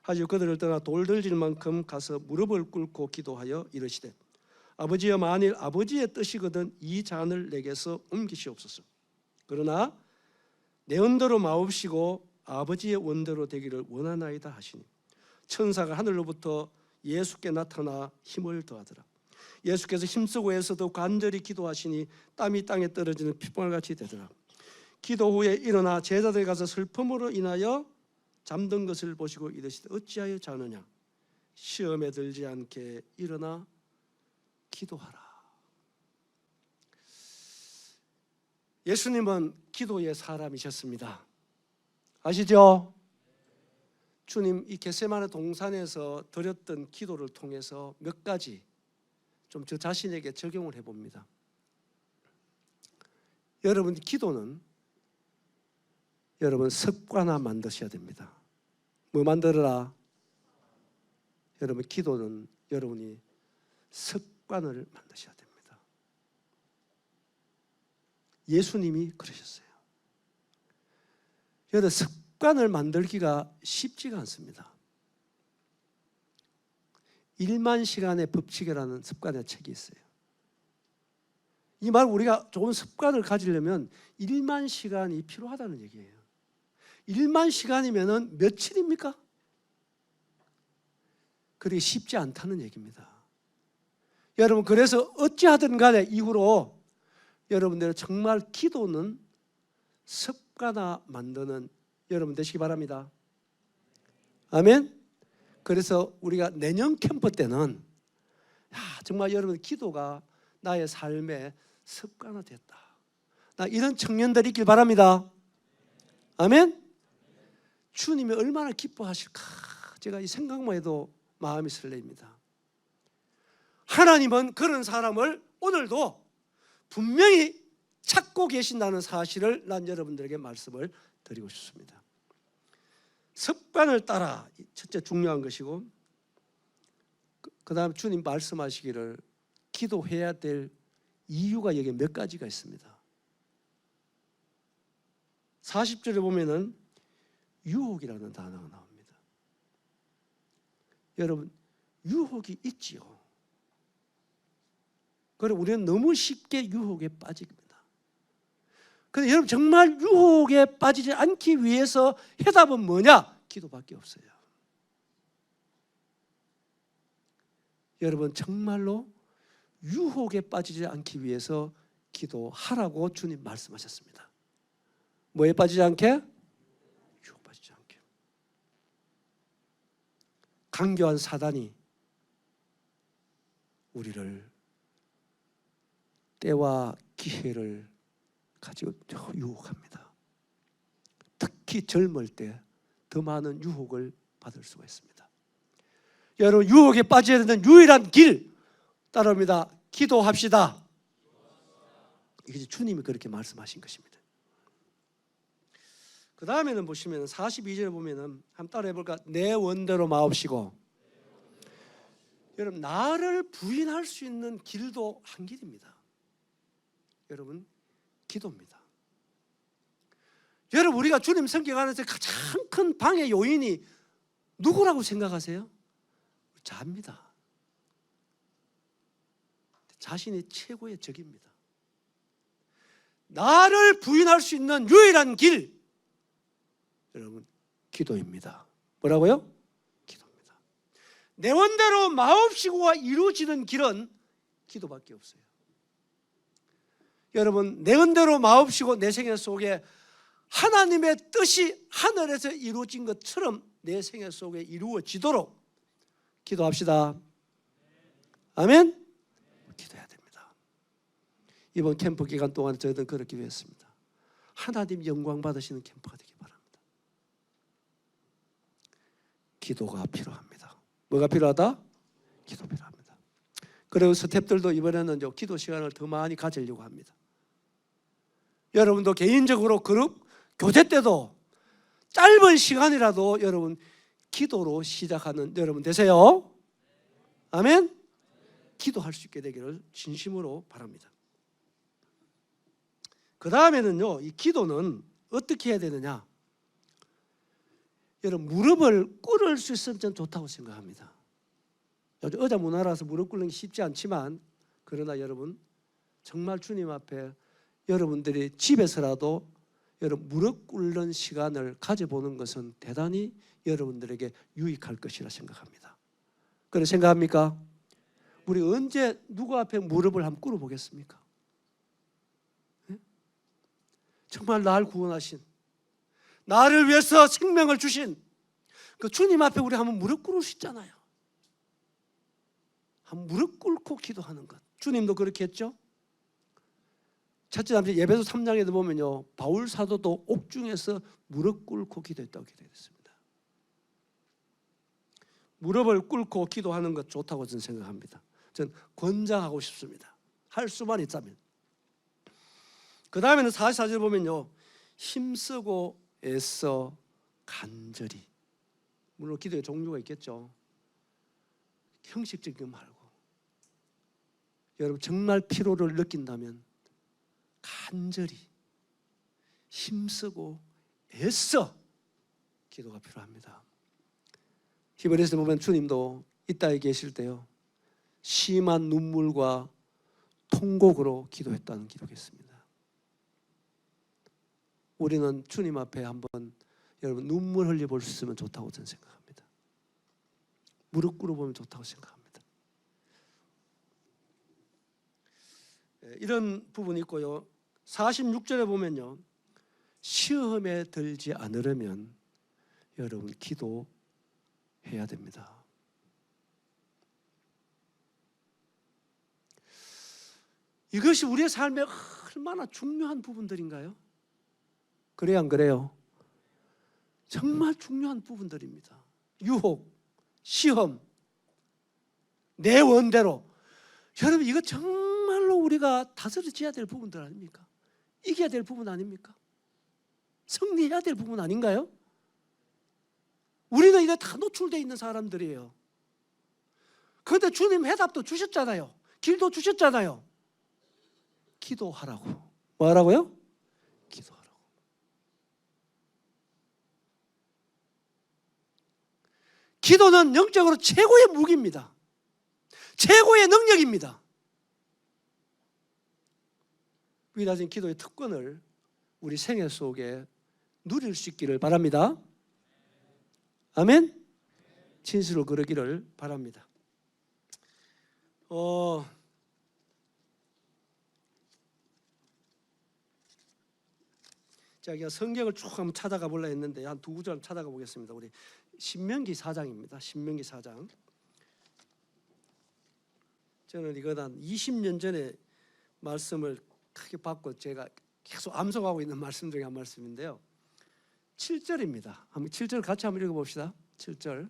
하지요 그들을 떠나 돌들질 만큼 가서 무릎을 꿇고 기도하여 이르시되 아버지여 만일 아버지의 뜻이거든 이 잔을 내게서 옮기시옵소서. 그러나 내 원대로 마옵시고 아버지의 원대로 되기를 원하나이다 하시니 천사가 하늘로부터 예수께 나타나 힘을 더하더라. 예수께서 힘쓰고 애써도 간절히 기도하시니 땀이 땅에 떨어지는 핏방울같이 되더라. 기도 후에 일어나 제자들에 가서 슬픔으로 인하여 잠든 것을 보시고 이르시되 어찌하여 자느냐 시험에 들지 않게 일어나 기도하라. 예수님은 기도의 사람이셨습니다. 아시죠? 주님 이 겟세마네 동산에서 드렸던 기도를 통해서 몇 가지 좀 저 자신에게 적용을 해봅니다. 여러분 기도는 여러분 습관화 만드셔야 됩니다. 뭐 만들어라? 여러분 기도는 여러분이 습관을 만드셔야 됩니다. 예수님이 그러셨어요. 여러분 습관을 만들기가 쉽지가 않습니다. 1만 시간의 법칙이라는 습관의 책이 있어요. 이 말 우리가 좋은 습관을 가지려면 1만 시간이 필요하다는 얘기예요. 1만 시간이면 며칠입니까? 그리 쉽지 않다는 얘기입니다. 여러분 그래서 어찌하든 간에 이후로 여러분들 정말 기도는 습관화 만드는 여러분 되시기 바랍니다. 아멘. 그래서 우리가 내년 캠프 때는 정말 여러분 기도가 나의 삶의 습관화됐다. 나 이런 청년들이 있길 바랍니다. 아멘. 주님이 얼마나 기뻐하실까 제가 이 생각만 해도 마음이 설레입니다. 하나님은 그런 사람을 오늘도 분명히 찾고 계신다는 사실을 난 여러분들에게 말씀을 드리고 싶습니다. 습관을 따라 첫째 중요한 것이고 그 다음 주님 말씀하시기를 기도해야 될 이유가 여기 몇 가지가 있습니다. 40절에 보면은 유혹이라는 단어가 나옵니다. 여러분 유혹이 있지요. 그리고 우리는 너무 쉽게 유혹에 빠집니다. 그런데 여러분 정말 유혹에 빠지지 않기 위해서 해답은 뭐냐? 기도밖에 없어요. 여러분 정말로 유혹에 빠지지 않기 위해서 기도하라고 주님 말씀하셨습니다. 뭐에 빠지지 않게? 유혹 빠지지 않게. 강교한 사단이 우리를 때와 기회를 가지고 유혹합니다. 특히 젊을 때 더 많은 유혹을 받을 수가 있습니다. 여러분 유혹에 빠져야 되는 유일한 길 따라옵니다. 기도합시다. 이게 주님이 그렇게 말씀하신 것입니다. 그 다음에는 보시면 42절에 보면은 한번 따라해 볼까? 내 원대로 마옵시고. 여러분 나를 부인할 수 있는 길도 한 길입니다. 여러분 기도입니다. 여러분 우리가 주님 성경 안에서 가장 큰 방해 요인이 누구라고 생각하세요? 자입니다. 자신이 최고의 적입니다. 나를 부인할 수 있는 유일한 길 여러분 기도입니다. 뭐라고요? 기도입니다. 내 원대로 마옵시고가 이루어지는 길은 기도밖에 없어요. 여러분 내 원대로 마옵시고 내 생애 속에 하나님의 뜻이 하늘에서 이루어진 것처럼 내 생애 속에 이루어지도록 기도합시다. 아멘? 기도해야 됩니다. 이번 캠프 기간 동안 저희들은 그렇게 했습니다. 하나님 영광 받으시는 캠프가 되기 바랍니다. 기도가 필요합니다. 뭐가 필요하다? 기도 필요합니다. 그리고 스태프들도 이번에는 기도 시간을 더 많이 가지려고 합니다. 여러분도 개인적으로 그룹 교제 때도 짧은 시간이라도 여러분 기도로 시작하는 여러분 되세요. 아멘. 기도할 수 있게 되기를 진심으로 바랍니다. 그 다음에는요, 이 기도는 어떻게 해야 되느냐? 여러분 무릎을 꿇을 수 있으면 전 좋다고 생각합니다. 요즘 의자 문화라서 무릎 꿇는 게 쉽지 않지만, 그러나 여러분 정말 주님 앞에 여러분들이 집에서라도 여러분 무릎 꿇는 시간을 가져보는 것은 대단히 여러분들에게 유익할 것이라 생각합니다. 그래 생각합니까? 우리 언제 누구 앞에 무릎을 한번 꿇어보겠습니까? 네? 정말 나를 구원하신, 나를 위해서 생명을 주신 그 주님 앞에 우리 한번 무릎 꿇을 수 있잖아요. 한번 무릎 꿇고 기도하는 것. 주님도 그렇게 했죠. 첫째 잠시 예배소 3장에도 보면요, 바울 사도도 옥중에서 무릎 꿇고 기도했다고 기도했습니다. 무릎을 꿇고 기도하는 것 좋다고 저는 생각합니다. 저는 권장하고 싶습니다. 할 수만 있다면. 그 다음에는 44절 보면요, 힘쓰고 애써 간절히. 물론 기도의 종류가 있겠죠. 형식적인 거 말고 여러분 정말 피로를 느낀다면 간절히 힘쓰고 애써 기도가 필요합니다. 히브리서에 보면 주님도 이 땅에 계실 때요, 심한 눈물과 통곡으로 기도했다는 기록이 있습니다. 우리는 주님 앞에 한번 여러분 눈물 흘려볼 수 있으면 좋다고 저는 생각합니다. 무릎 꿇어보면 좋다고 생각합니다. 이런 부분이 있고요. 46절에 보면요, 시험에 들지 않으려면 여러분 기도해야 됩니다. 이것이 우리의 삶에 얼마나 중요한 부분들인가요? 그래요, 안 그래요? 정말 중요한 부분들입니다. 유혹, 시험, 내 원대로. 여러분 이거 정말로 우리가 다스려져야 될 부분들 아닙니까? 이겨야 될 부분 아닙니까? 승리해야 될 부분 아닌가요? 우리는 이제 다 노출되어 있는 사람들이에요. 그런데 주님 해답도 주셨잖아요. 길도 주셨잖아요. 기도하라고. 뭐 하라고요? 기도하라고. 기도는 영적으로 최고의 무기입니다. 최고의 능력입니다. 위대하신 기도의 특권을 우리 생애 속에 누릴 수 있기를 바랍니다. 아멘? 진실로 그러기를 바랍니다. 제가 성경을 쭉 한번 찾아가 보려 했는데 한 두 구절 찾아가 보겠습니다. 우리 신명기 4장입니다. 신명기 4장. 저는 이거 한 20년 전에 말씀을 크게 받고 제가 계속 암송하고 있는 말씀 중에 한 말씀인데요. 7절입니다. 한번 7절 같이 한번 읽어봅시다. 7절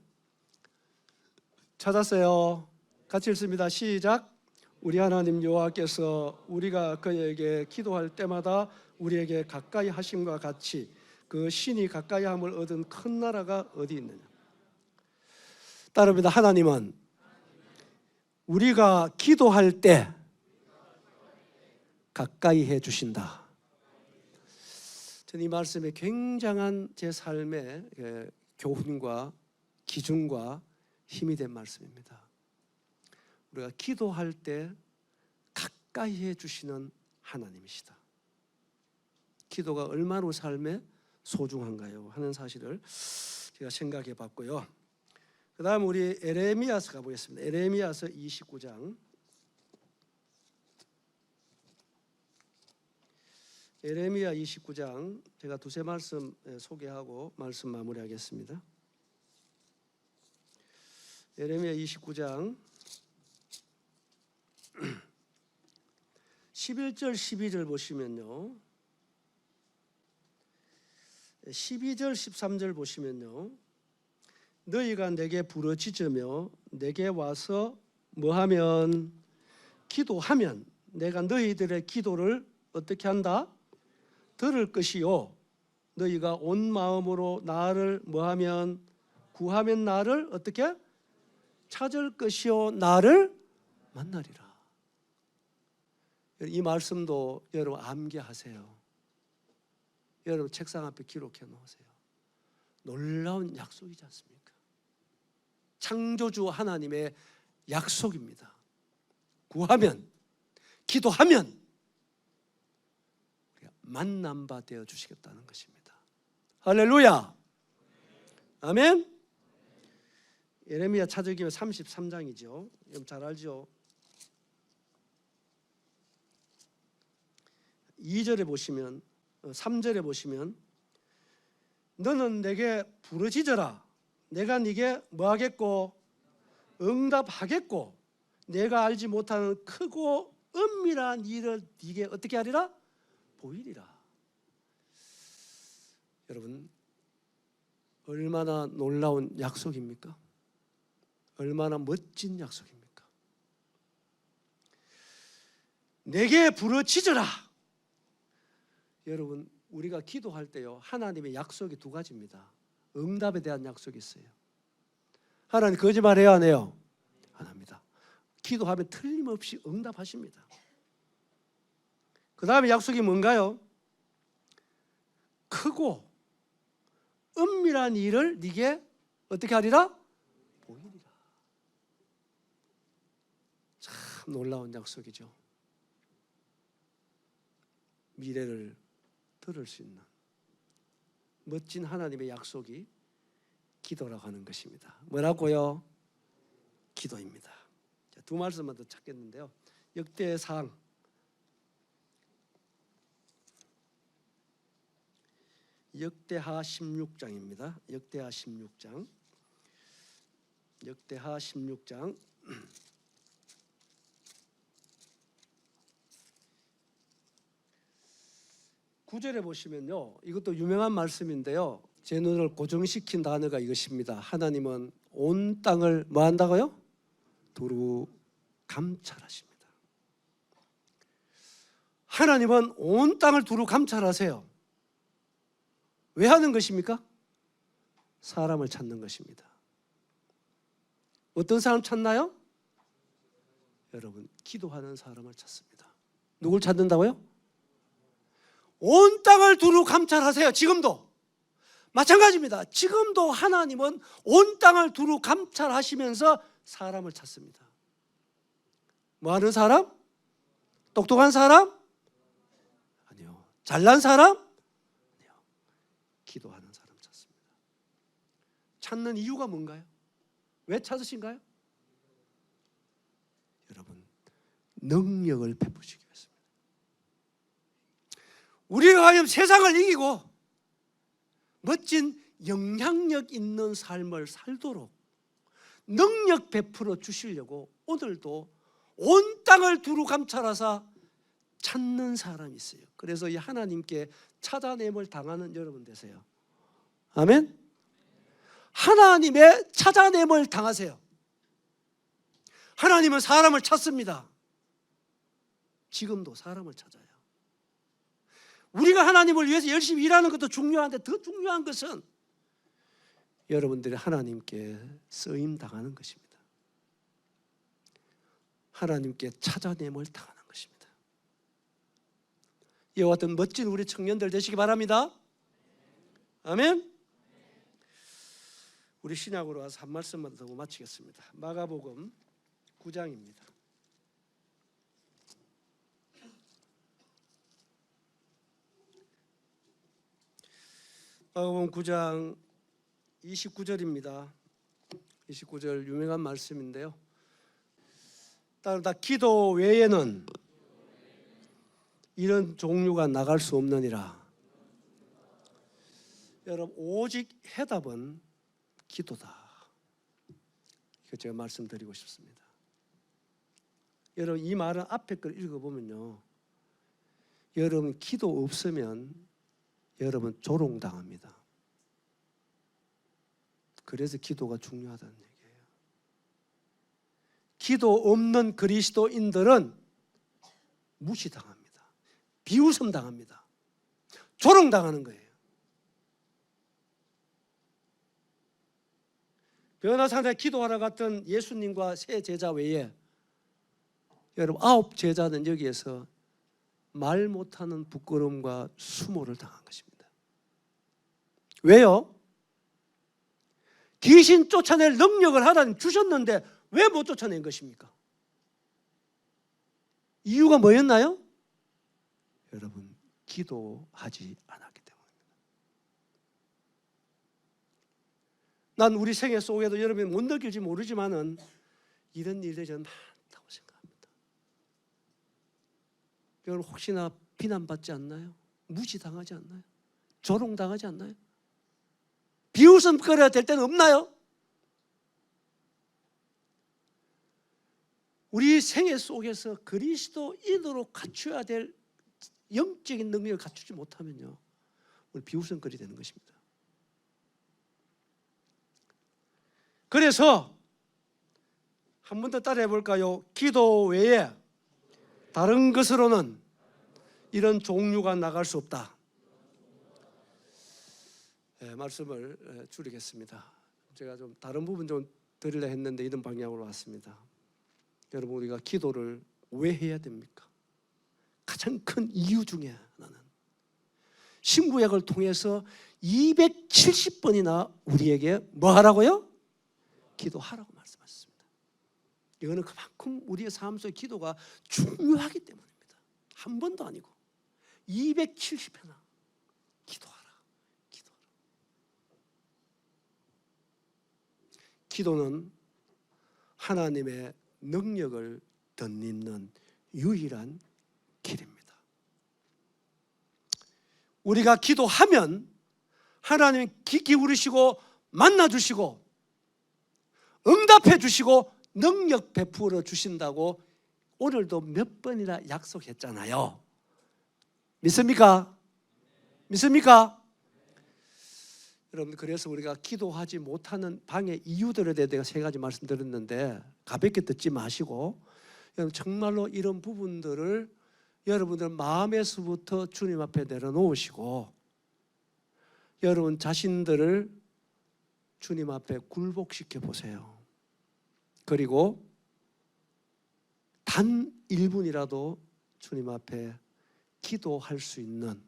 찾았어요? 같이 읽습니다. 시작. 우리 하나님 여호와께서 우리가 그에게 기도할 때마다 우리에게 가까이 하심과 같이 그 신이 가까이 함을 얻은 큰 나라가 어디 있느냐. 따릅니다. 하나님은 우리가 기도할 때 가까이 해 주신다. 저는 이 말씀에 굉장한 제 삶의 교훈과 기준과 힘이 된 말씀입니다. 우리가 기도할 때 가까이 해 주시는 하나님이시다. 기도가 얼마나 삶에 소중한가요 하는 사실을 제가 생각해 봤고요. 그 다음 우리 에레미야서 가보겠습니다. 에레미야서 29장. 에레미야 29장 제가 두세 말씀 소개하고 말씀 마무리하겠습니다. 에레미야 29장 11절 12절 보시면요, 12절 13절 보시면요, 너희가 내게 부르짖으며 내게 와서 뭐하면 기도하면 내가 너희들의 기도를 어떻게 한다? 들을 것이요 너희가 온 마음으로 나를 뭐하면 구하면 나를 어떻게? 찾을 것이요 나를 만나리라. 이 말씀도 여러분 암기하세요. 여러분 책상 앞에 기록해 놓으세요. 놀라운 약속이지 않습니까? 창조주 하나님의 약속입니다. 구하면, 기도하면 우리가 만난 바 되어 주시겠다는 것입니다. 할렐루야. 아멘. 예레미야 찾으기면 33장이죠. 여러분 잘 알죠? 2절에 보시면, 3절에 보시면, 너는 내게 부르짖어라. 내가 네게 뭐하겠고? 응답하겠고, 내가 알지 못하는 크고 은밀한 일을 네게 어떻게 하리라? 보이리라. 여러분, 얼마나 놀라운 약속입니까? 얼마나 멋진 약속입니까? 내게 부르짖어라. 여러분, 우리가 기도할 때요, 하나님의 약속이 두 가지입니다. 응답에 대한 약속이 있어요. 하나님 거짓말해요, 안 해요? 안 합니다. 기도하면 틀림없이 응답하십니다. 그 다음에 약속이 뭔가요? 크고 은밀한 일을 네게 어떻게 하리라? 보이리라. 참 놀라운 약속이죠. 미래를 들을 수 있는 멋진 하나님의 약속이 기도라고 하는 것입니다. 뭐라고요? 기도입니다. 자, 두 말씀만 더 찾겠는데요. 역대상 16장입니다. 역대하 16장. 역대하 16장 9절에 보시면요, 이것도 유명한 말씀인데요, 제 눈을 고정시킨 단어가 이것입니다. 하나님은 온 땅을 뭐 한다고요? 두루 감찰하십니다. 하나님은 온 땅을 두루 감찰하세요. 왜 하는 것입니까? 사람을 찾는 것입니다. 어떤 사람 찾나요? 여러분, 기도하는 사람을 찾습니다. 누굴 찾는다고요? 온 땅을 두루 감찰하세요. 지금도 마찬가지입니다. 지금도 하나님은 온 땅을 두루 감찰하시면서 사람을 찾습니다. 뭐 하는 사람? 똑똑한 사람? 아니요. 잘난 사람? 아니요. 기도하는 사람 찾습니다. 찾는 이유가 뭔가요? 왜 찾으신가요? 여러분, 능력을 베푸시기 위해서입니다. 우리가 하여 세상을 이기고 멋진 영향력 있는 삶을 살도록 능력 베풀어 주시려고 오늘도 온 땅을 두루 감찰하사 찾는 사람이 있어요. 그래서 이 하나님께 찾아냄을 당하는 여러분 되세요. 아멘. 하나님의 찾아냄을 당하세요. 하나님은 사람을 찾습니다. 지금도 사람을 찾아요. 우리가 하나님을 위해서 열심히 일하는 것도 중요한데 더 중요한 것은 여러분들이 하나님께 쓰임 당하는 것입니다. 하나님께 찾아냄을 당하는 것입니다. 이와 같은 멋진 우리 청년들 되시기 바랍니다. 아멘. 우리 신약으로 와서 한 말씀만 더 마치겠습니다. 마가복음 9장입니다. 마가복음 9장 29절입니다. 29절 유명한 말씀인데요, 따라 기도 외에는 이런 종류가 나갈 수 없느니라. 여러분, 오직 해답은 기도다. 이거 제가 말씀드리고 싶습니다. 여러분, 이 말은 앞에 걸 읽어보면요, 여러분 기도 없으면 여러분 조롱당합니다. 그래서 기도가 중요하다는 얘기예요. 기도 없는 그리스도인들은 무시당합니다. 비웃음당합니다. 조롱당하는 거예요. 변화산에 기도하러 갔던 예수님과 세 제자 외에 여러분 9 제자는 여기에서 말 못하는 부끄러움과 수모를 당한 것입니다. 왜요? 귀신 쫓아낼 능력을 하나님 주셨는데 왜 못 쫓아낸 것입니까? 이유가 뭐였나요? 여러분, 기도하지 않았기 때문입니다. 난 우리 생애 속에도 여러분이 못 느낄지 모르지만은 이런 일들이 저는 많다고 생각합니다. 여러분 혹시나 비난받지 않나요? 무시당하지 않나요? 조롱당하지 않나요? 비웃음거려야 될 때는 없나요? 우리 생애 속에서 그리스도인으로 갖춰야 될 영적인 능력을 갖추지 못하면요, 우리 비웃음거리 되는 것입니다. 그래서 한 번 더 따라해 볼까요? 기도 외에 다른 것으로는 이런 종류가 나갈 수 없다. 네, 말씀을 줄이겠습니다. 제가 좀 다른 부분 좀 드리려 했는데 이런 방향으로 왔습니다. 여러분, 우리가 기도를 왜 해야 됩니까? 가장 큰 이유 중에 하나는 신구약을 통해서 270번이나 우리에게 뭐 하라고요? 기도하라고 말씀하셨습니다. 이거는 그만큼 우리의 삶 속에 기도가 중요하기 때문입니다. 한 번도 아니고 270회나 기도하라. 기도는 하나님의 능력을 덧입는 유일한 길입니다. 우리가 기도하면 하나님이 귀 기울이시고 만나주시고 응답해 주시고 능력 베풀어 주신다고 오늘도 몇 번이나 약속했잖아요. 믿습니까? 믿습니까? 여러분, 그래서 우리가 기도하지 못하는 방해 이유들에 대해 내가 3가지 말씀드렸는데 가볍게 듣지 마시고 여러분 정말로 이런 부분들을 여러분들 마음에서부터 주님 앞에 내려놓으시고 여러분 자신들을 주님 앞에 굴복시켜 보세요. 그리고 단 1분이라도 주님 앞에 기도할 수 있는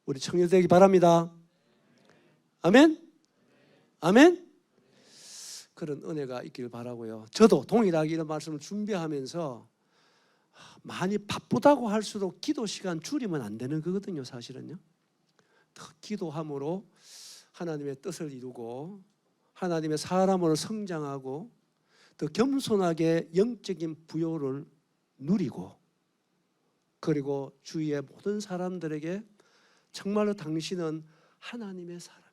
우리 청년 되기 바랍니다. 아멘? 아멘? 그런 은혜가 있길 바라고요. 저도 동일하게 이런 말씀을 준비하면서 많이 바쁘다고 할수록 기도 시간 줄이면 안 되는 거거든요, 사실은요. 더 기도함으로 하나님의 뜻을 이루고 하나님의 사람으로 성장하고 더 겸손하게 영적인 부요를 누리고 그리고 주위의 모든 사람들에게 정말로 당신은 하나님의 사람이다.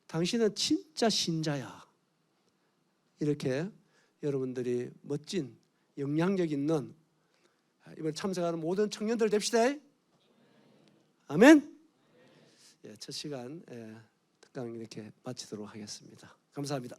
당신은 진짜 신자야. 이렇게 여러분들이 멋진 영향력 있는 이번 참석하는 모든 청년들 됩시다. 아멘. 첫 시간 특강 이렇게 마치도록 하겠습니다. 감사합니다.